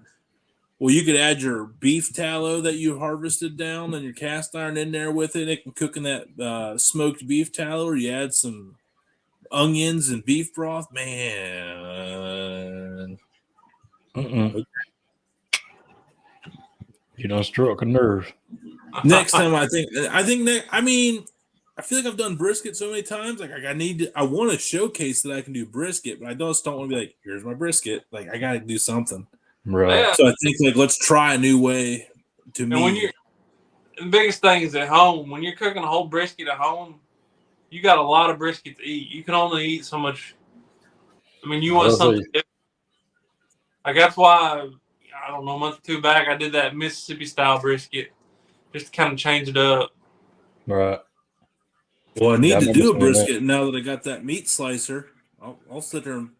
you could add your beef tallow that you harvested down and your cast iron in there with it. It can cook in that smoked beef tallow, or you add some onions and beef broth. Man. You done struck a nerve. Next time, I feel like I've done brisket so many times. Like I want to showcase that I can do brisket, but I just don't want to be like, here's my brisket. Like I got to do something. Right. Yeah. So I think like, let's try a new way to meet. The biggest thing is at home, when you're cooking a whole brisket at home, you got a lot of brisket to eat. You can only eat so much. I mean, you want something different. Like that's why, I don't know, a month or two back, I did that Mississippi style brisket just to kind of change it up. Right. Well, I need to do a brisket now that I got that meat slicer. I'll sit there and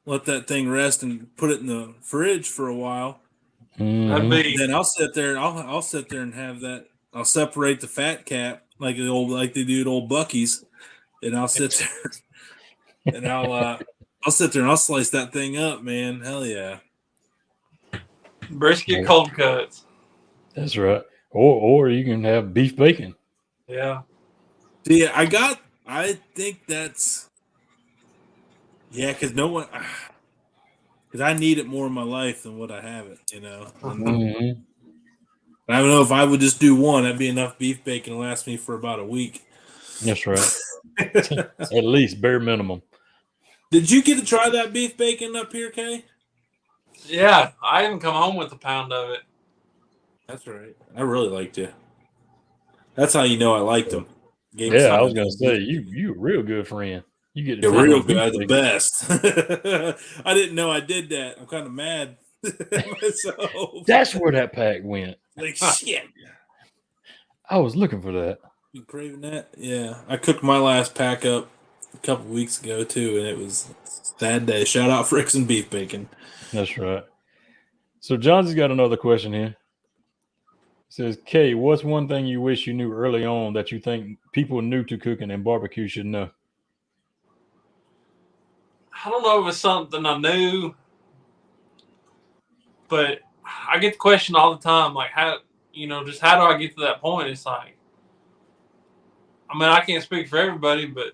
let that thing rest and put it in the fridge for a while. Then I'll sit there and I'll sit there and have that. I'll separate the fat cap like they do at Old Bucky's, and I'll sit there and I'll sit there and I'll slice that thing up, man. Hell yeah. Brisket cold cuts. That's right. Or you can have beef bacon. Yeah. See, I think that's because because I need it more in my life than what I have it, I don't know if I would just do one, that'd be enough beef bacon to last me for about a week. That's right. At least bare minimum. Did you get to try that beef bacon up here, Kay? Yeah, I haven't come home with a pound of it. That's right. I really liked it. That's how you know I liked them. Yeah, I was gonna say you a real good friend. You get You're real good, the best. I didn't know I did that. I'm kind of mad myself. That's where that pack went. Like shit. I was looking for that. You craving that? Yeah, I cooked my last pack up a couple weeks ago too, and it was a sad day. Shout out Fricks and beef bacon. That's right. So John's got another question here. It says, Kay, what's one thing you wish you knew early on that you think people new to cooking and barbecue should know? I don't know if it's something I knew, but I get the question all the time, like how just how do I get to that point? It's like, I mean, I can't speak for everybody, but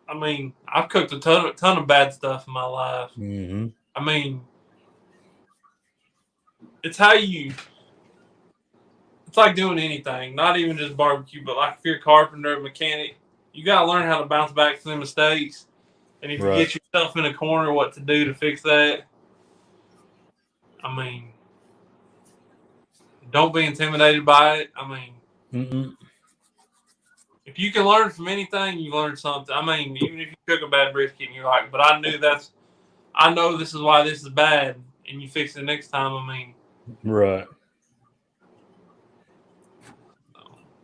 I mean, I've cooked a ton of bad stuff in my life. Mm-hmm. I mean, it's like doing anything, not even just barbecue, but like if you're a carpenter, mechanic, you got to learn how to bounce back from the mistakes. And if you get yourself in a corner, what to do to fix that. I mean, don't be intimidated by it. I mean, if you can learn from anything, you learn something. I mean, even if you cook a bad brisket and you're like, but I know this is why this is bad, and you fix it next time. I mean, right.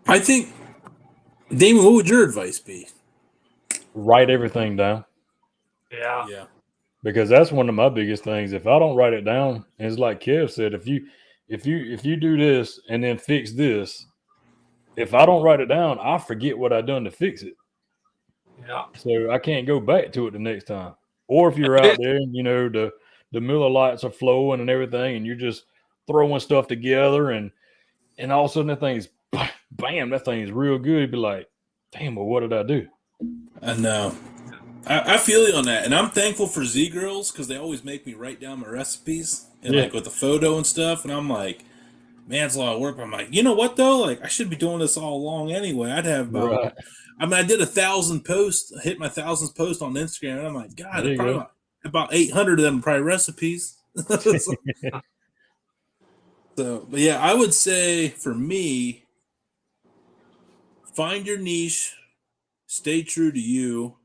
I think, Damon, what would your advice be? Write everything down. Yeah. Because that's one of my biggest things. If I don't write it down, it's like Kev said, if you do this and then fix this, if I don't write it down, I forget what I done to fix it. Yeah. So I can't go back to it the next time. Or if you're out there and the Miller lights are flowing and everything, and you're just throwing stuff together, and all of a sudden that thing's bam, that thing's real good. You'd be like, damn, well, what did I do? I know. I feel you on that, and I'm thankful for Z Girls because they always make me write down my recipes and like with the photo and stuff. And I'm like, man, it's a lot of work. But I'm like, you know what though? Like, I should be doing this all along anyway. I'd have about, I mean, I did 1,000 posts, hit my 1,000th post on Instagram, and I'm like, God, probably about 800 of them are probably recipes. So, but yeah, I would say for me, find your niche, stay true to you.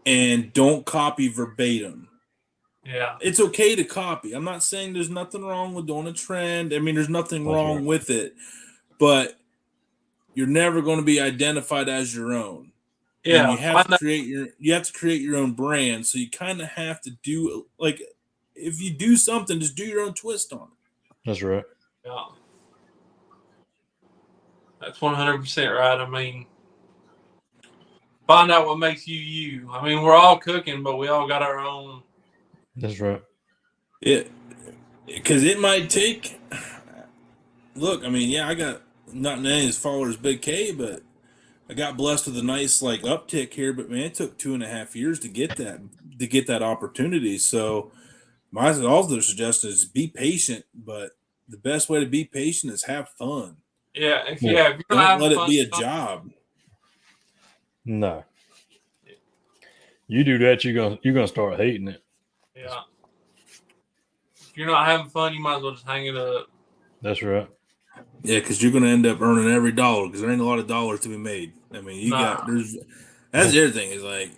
And don't copy verbatim. Yeah. It's okay to copy. I'm not saying there's nothing wrong with doing a trend. I mean, there's nothing wrong with it. But you're never going to be identified as your own. Yeah. And you have to create your own brand. So you kind of have to do, like, if you do something, just do your own twist on it. That's right. Yeah. That's 100% right. I mean, find out what makes you you. I mean, we're all cooking, but we all got our own. That's right. Yeah, because it might take. Look, I mean, yeah, I got not many as followers, Big K, but I got blessed with a nice like uptick here. But man, it took 2.5 years to get that opportunity. So my other suggestion is be patient, but the best way to be patient is have fun. Yeah, if you're don't let it be a job. No. You do that, you're gonna start hating it. Yeah. If you're not having fun, you might as well just hang it up. That's right. Yeah, because you're gonna end up earning every dollar because there ain't a lot of dollars to be made. I mean, that's the other thing is like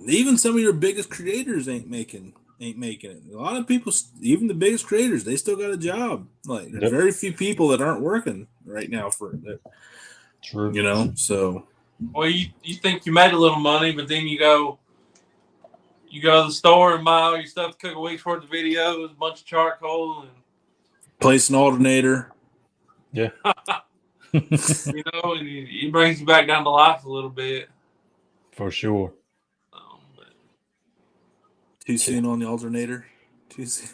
even some of your biggest creators ain't making it. A lot of people, even the biggest creators, they still got a job. Like there's very few people that aren't working right now for that. True. So. Well, you think you made a little money, but then you go to the store and buy all your stuff to cook a week's worth of videos, a bunch of charcoal, and place an alternator. Yeah. And it brings you back down to life a little bit. For sure. Too soon on the alternator? Too soon?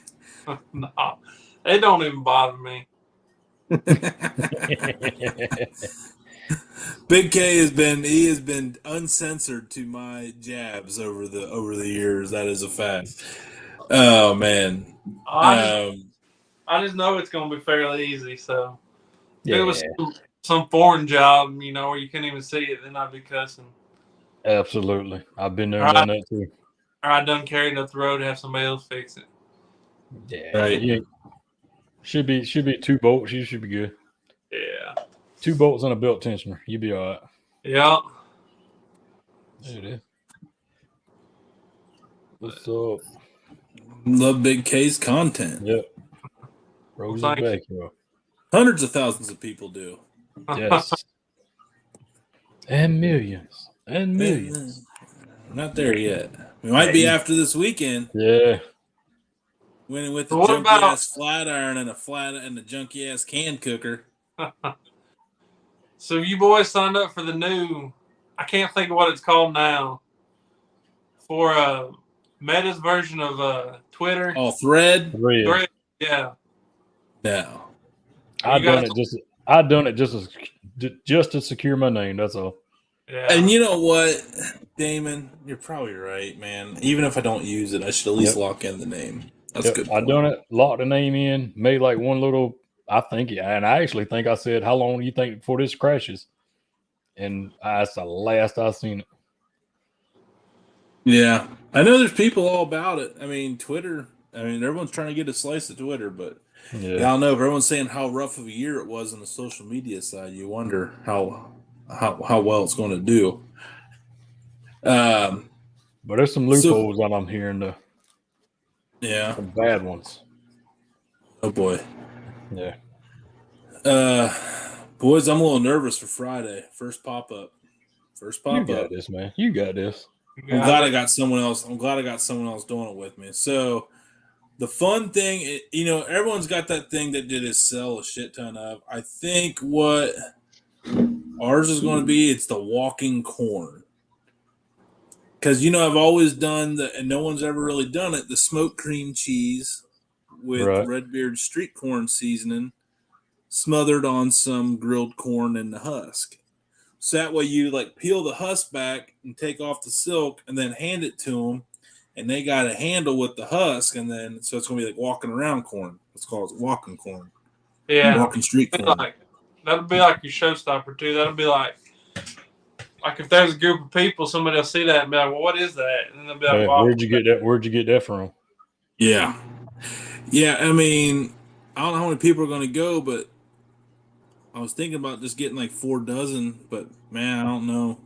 No, it don't even bother me. Big K has been uncensored to my jabs over the years. That is a fact. Oh man. I just know it's gonna be fairly easy. So if it was some foreign job, where you couldn't even see it, then I'd be cussing. Absolutely. I've been there and done that too. Or I done carried it up the road to have somebody else fix it. Yeah. Right. Yeah. Should be 2 bolts. You should be good. Yeah. 2 bolts and a belt tensioner. You'll be all right. Yeah. There it is. What's up? Love Big K's content. Yep. Rose is back, yo. Hundreds of thousands of people do. Yes. And millions. And millions. Not there yet. We might be after this weekend. Yeah. Winning with the junky ass flat iron and a junky ass can cooker. So you boys signed up for the new, I can't think of what it's called now, for Meta's version of Twitter. Oh, Thread? Thread. Yeah. No. I done it just to secure my name. That's all. Yeah. And you know what, Damon? You're probably right, man. Even if I don't use it, I should at least lock in the name. That's good. I done it, locked the name in, made like one little, I actually think I said, how long do you think before this crashes? And that's the last I seen it. Yeah. I know there's people all about it. I mean, Twitter, everyone's trying to get a slice of Twitter, but I don't know. If everyone's saying how rough of a year it was on the social media side, you wonder how well it's going to do. But there's some loopholes that I'm hearing. Some bad ones. Oh boy. Yeah. Boys, I'm a little nervous for Friday. First pop up. You got this, man. You got this. I'm glad I got someone else. I'm glad I got someone else doing it with me. So the fun thing, everyone's got that thing that they just sell a shit ton of. I think what ours is going to be, it's the walking corn. Because, I've always done and no one's ever really done it, the smoked cream cheese with Redbeard street corn seasoning smothered on some grilled corn in the husk. So that way you peel the husk back and take off the silk and then hand it to them. And they got a handle with the husk. And then, so it's going to be like walking around corn. Let's call it walking corn. Yeah. Walking street corn. That'll be like your showstopper too. That'll be like if there's a group of people, somebody will see that and be like, well, what is that? And they'll be like, well, where'd you get that? Where'd you get that from? Yeah. Yeah. I don't know how many people are going to go, but I was thinking about just getting 4 dozen, but man, I don't know.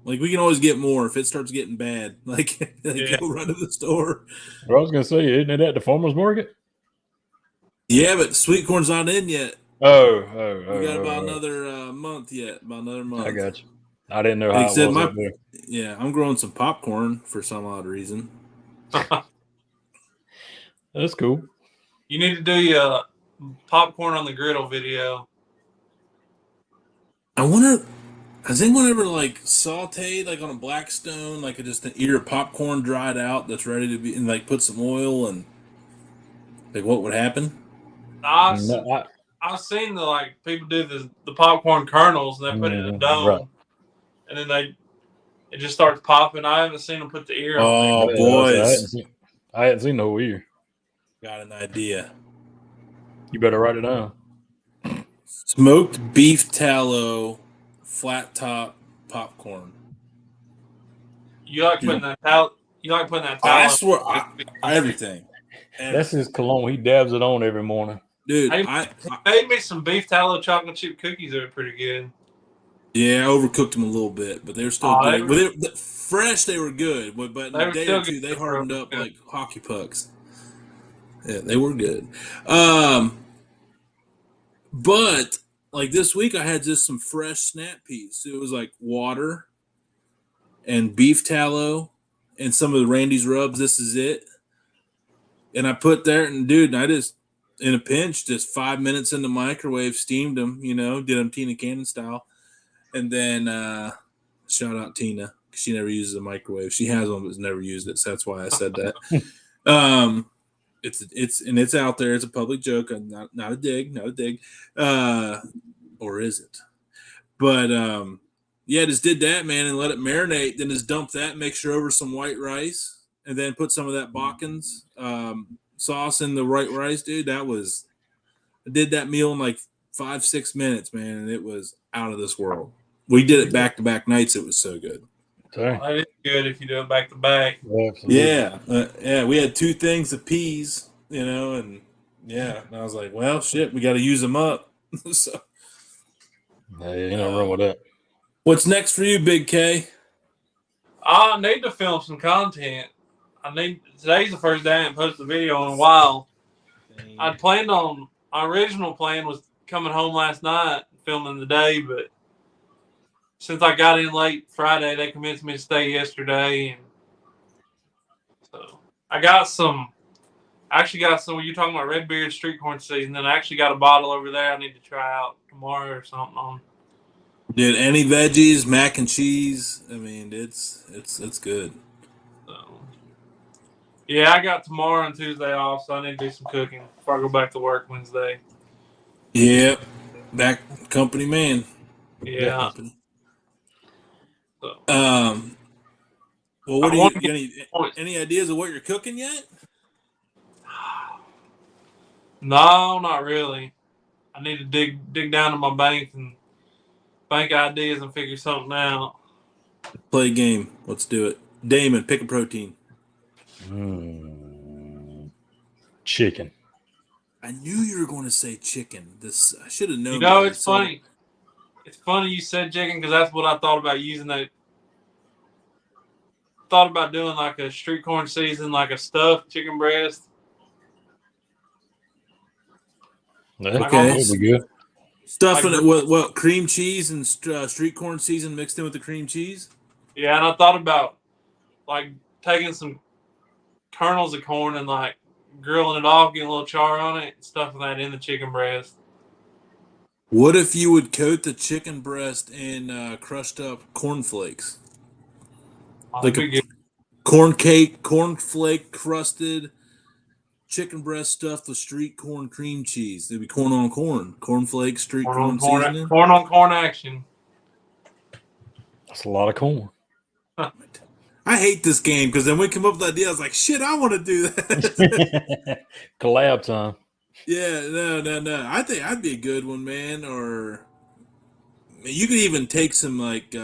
We can always get more if it starts getting bad. Go run to the store. Well, I was going to say, isn't it at the farmer's market? Yeah, but sweet corn's not in yet. We got about another month yet. About another month. I got you. I didn't know how it was. Yeah, I'm growing some popcorn for some odd reason. That's cool. You need to do your popcorn on the griddle video. I wonder, has anyone ever sauteed on a Blackstone, just an ear of popcorn dried out that's ready to be, and put some oil and what would happen? I've seen the people do the popcorn kernels and they put it in a dome, and then it just starts popping. I haven't seen them put the ear on. Oh boys, I hadn't seen no ear. Got an idea. You better write it down. Smoked beef tallow, flat top popcorn. You like putting that tallow? I swear, everything. That's his cologne. He dabs it on every morning. Dude, he made me some beef tallow chocolate chip cookies that are pretty good. Yeah, I overcooked them a little bit, but they were still good. Fresh, they were good, but in a day or two, they hardened up like hockey pucks. Yeah, they were good. But this week, I had just some fresh snap peas. It was water and beef tallow and some of the Randy's rubs. This is it. And I put there, and dude, I just, in a pinch, just 5 minutes in the microwave, steamed them, did them Tina Cannon style. And then, shout out Tina, because she never uses a microwave. She has one, but has never used it, so that's why I said that. It's out there. It's a public joke. Not a dig. Or is it? But, just did that, man, and let it marinate. Then just dump that mixture over some white rice. And then put some of that Bakken's sauce in the white rice, dude. I did that meal in 5-6 minutes, man, and it was out of this world. We did it back-to-back nights. It was so good. That is good if you do it back-to-back. Yeah. We had 2 things of peas, and and I was like, well, shit, we got to use them up. So, you don't run with that. What's next for you, Big K? I need to film some content. Today's the first day I haven't posted a video in a while. Our original plan was coming home last night, filming the day, but since I got in late Friday, they convinced me to stay yesterday, and so I actually got some. You're talking about Redbeard street corn season, and I actually got a bottle over there. I need to try out tomorrow or something on. Dude, any veggies, mac and cheese. I mean, it's good. So, yeah, I got tomorrow and Tuesday off, so I need to do some cooking before I go back to work Wednesday. Yep, back company man. Yeah. Company. So, well, what do you any ideas of what you're cooking yet? No, not really. I need to dig down to my bank ideas and figure something out. Play a game. Let's do it. Damon, pick a protein. Chicken. I knew you were going to say chicken. I should have known. It's funny. It's funny you said chicken because that's what I thought about using that. Thought about doing like a street corn season, like a stuffed chicken breast. Okay, that'd be good. Stuffing it with what? Cream cheese and street corn season mixed in with the cream cheese? Yeah, and I thought about like taking some kernels of corn and like grilling it off, getting a little char on it, and stuffing that in the chicken breast. What if you would coat the chicken breast in crushed up cornflakes? Like a corn cake, cornflake crusted chicken breast stuffed with street corn cream cheese. It'd be corn on corn. Cornflakes, street corn seasoning. Corn on corn action. That's a lot of corn. I hate this game because then we come up with the idea. I was like, shit, I want to do that. Collab time. Yeah, no. I think I'd be a good one, man. Or you could even take some like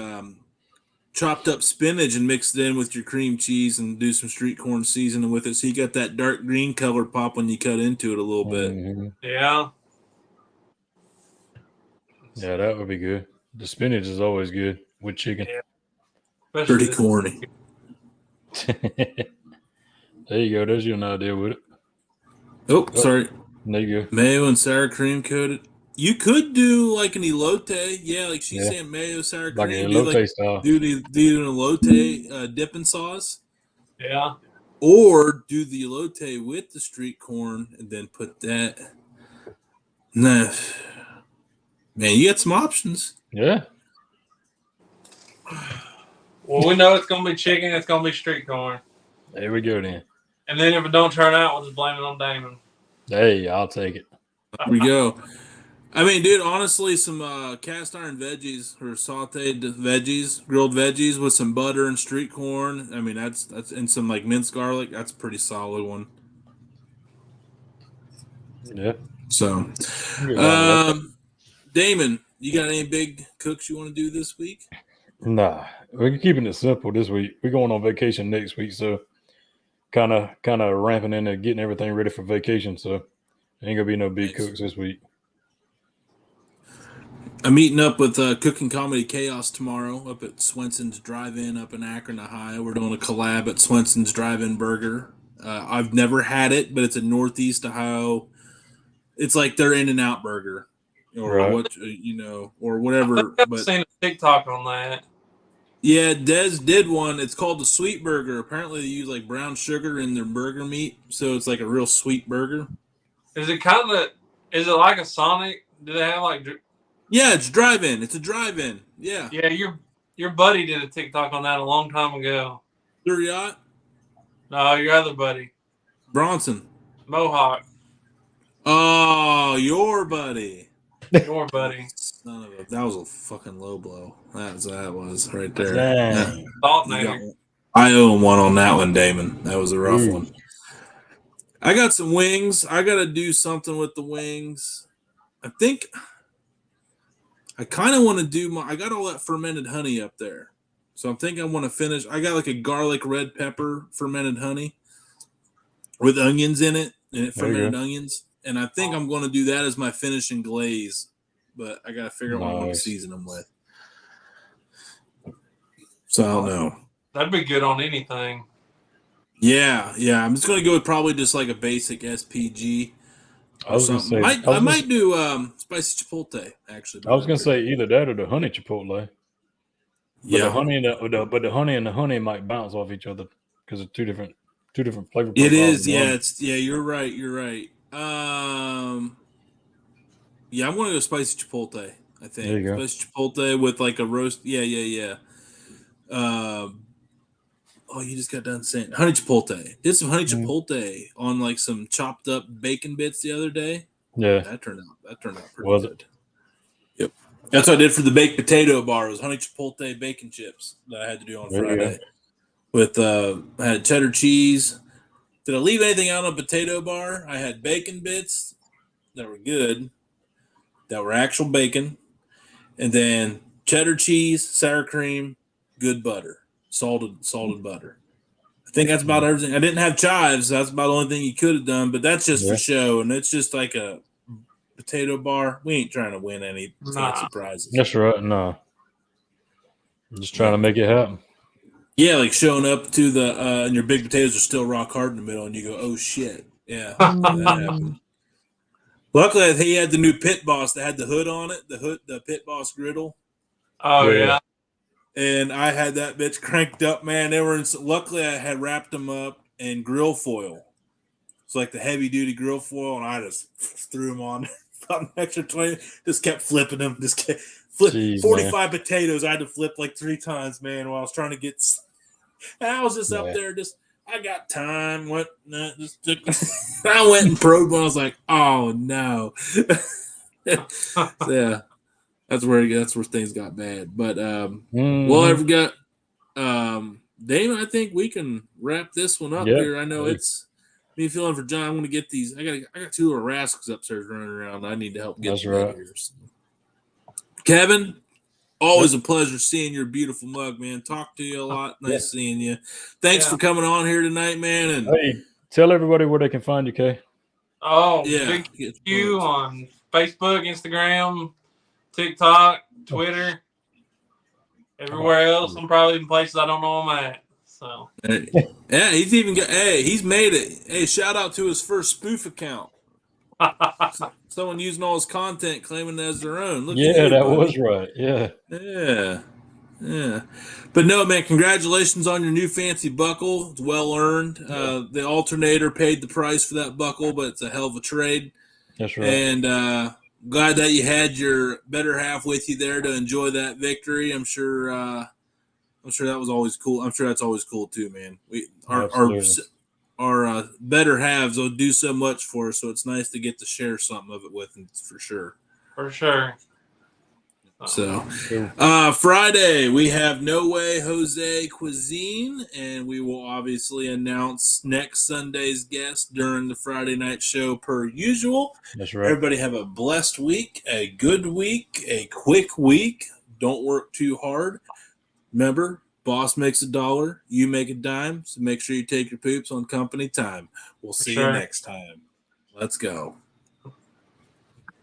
chopped up spinach and mix it in with your cream cheese and do some street corn seasoning with it. So you got that dark green color pop when you cut into it a little bit. Mm-hmm. Yeah. Yeah, that would be good. The spinach is always good with chicken. Yeah. Pretty corny. There you go. There's your idea with it. Oh, sorry. There you go. Mayo and sour cream coated. You could do like an elote. Yeah, like she's saying mayo, sour cream. Like an elote style. Do an elote dipping sauce. Yeah. Or do the elote with the street corn and then put that. Nah. Man, you got some options. Yeah. Well, we know it's going to be chicken. It's going to be street corn. There we go then. And then if it don't turn out, we'll just blame it on Damon. Hey, I'll take it. There we go. I mean, dude, honestly, some cast iron veggies or sauteed veggies, grilled veggies with some butter and street corn. I mean, that's and some like minced garlic. That's a pretty solid one. Yeah. So, Damon, you got any big cooks you want to do this week? Nah, we're keeping it simple this week. We're going on vacation next week, so kind of ramping into getting everything ready for vacation. So ain't gonna be no big cooks this week. I'm meeting up with Cooking Comedy Chaos tomorrow up at Swenson's Drive-In up in Akron, Ohio. We're doing a collab at Swenson's Drive-In Burger. I've never had it, but it's in Northeast Ohio. It's like their In-N-Out burger, or what or whatever. I've seen a TikTok on that. Yeah, Des did one. It's called the Sweet Burger. Apparently, they use like brown sugar in their burger meat, so it's like a real sweet burger. Is it like a Sonic? Do they have like? Yeah, it's drive-in. It's a drive-in. Yeah. Yeah, your buddy did a TikTok on that a long time ago. Yacht? No, your other buddy. Bronson. Mohawk. Oh, your buddy. Your buddy. Son of a, that was a fucking low blow. That was right there. Dang. I owe him one on that one, Damon. That was a rough one. I got some wings. I got to do something with the wings. I think I kind of want to do I got all that fermented honey up there. So I'm thinking I want to finish. I got like a garlic red pepper fermented honey with onions in it, and fermented onions. And I think I'm going to do that as my finishing glaze. But I got to figure out what I'm going to season them with. So I don't know. That'd be good on anything. Yeah. I'm just going to go with probably just like a basic SPG. I was going to say. I might do spicy chipotle, actually. I was going to say either that or the honey chipotle. But the honey and the honey might bounce off each other because it's two different flavor profiles. It is, yeah. You're right. Yeah, I'm gonna go spicy chipotle. I think there you go. Spicy chipotle with like a roast. Yeah. You just got done saying honey chipotle. Did some honey chipotle on like some chopped up bacon bits the other day. Yeah, that turned out pretty good. Yep. That's what I did for the baked potato bar. It was honey chipotle bacon chips that I had to do on Friday. With I had cheddar cheese. Did I leave anything out on a potato bar? I had bacon bits that were good, that were actual bacon, and then cheddar cheese, sour cream, good butter, salted butter. I think that's about everything. I didn't have chives. That's about the only thing you could have done, but that's just for show, and it's just like a potato bar. We ain't trying to win any fancy prizes. That's right. No. I'm just trying to make it happen. Yeah, like showing up to the and your big potatoes are still rock hard in the middle, and you go, "Oh shit!" Yeah, that happened. Luckily, he had the new Pit Boss that had the hood on it, the Pit Boss griddle. Oh yeah. And I had that bitch cranked up, man. They were luckily I had wrapped them up in grill foil. It's like the heavy duty grill foil, and I just threw them on. About an extra 20, just kept flipping them. Just kept flip 45 potatoes. I had to flip like 3 times, man, while I was trying to get. And I was just up there, I got time. I went and probed one. I was like, oh no. Yeah. That's where things got bad. But well, I've got Damon, I think we can wrap this one up here. I know it's me feeling for John. I'm gonna get these. I got 2 little rascals upstairs running around. I need to help get them in here. So. Kevin, always a pleasure seeing your beautiful mug, man. Talk to you a lot. Nice seeing you. Thanks for coming on here tonight, man. And hey, tell everybody where they can find you, Kay. Oh, big thank you on Facebook, Instagram, TikTok, Twitter, everywhere else. I'm probably in places I don't know I'm at. So yeah, he's made it. Hey, shout out to his first spoof account. Someone using all his content, claiming it as their own. Look at you, that buddy. was right. Yeah. But no, man, congratulations on your new fancy buckle. It's well earned. The alternator paid the price for that buckle, but it's a hell of a trade. That's right. And glad that you had your better half with you there to enjoy that victory. I'm sure that was always cool. I'm sure that's always cool too, man. Our better halves will do so much for us, so it's nice to get to share something of it with them for sure. For sure. So, Friday, we have No Way Jose Cuisine, and we will obviously announce next Sunday's guest during the Friday night show per usual. That's right. Everybody have a blessed week, a good week, a quick week. Don't work too hard. Remember, boss makes $1, you make a dime, so make sure you take your poops on company time. We'll see you next time. Let's go.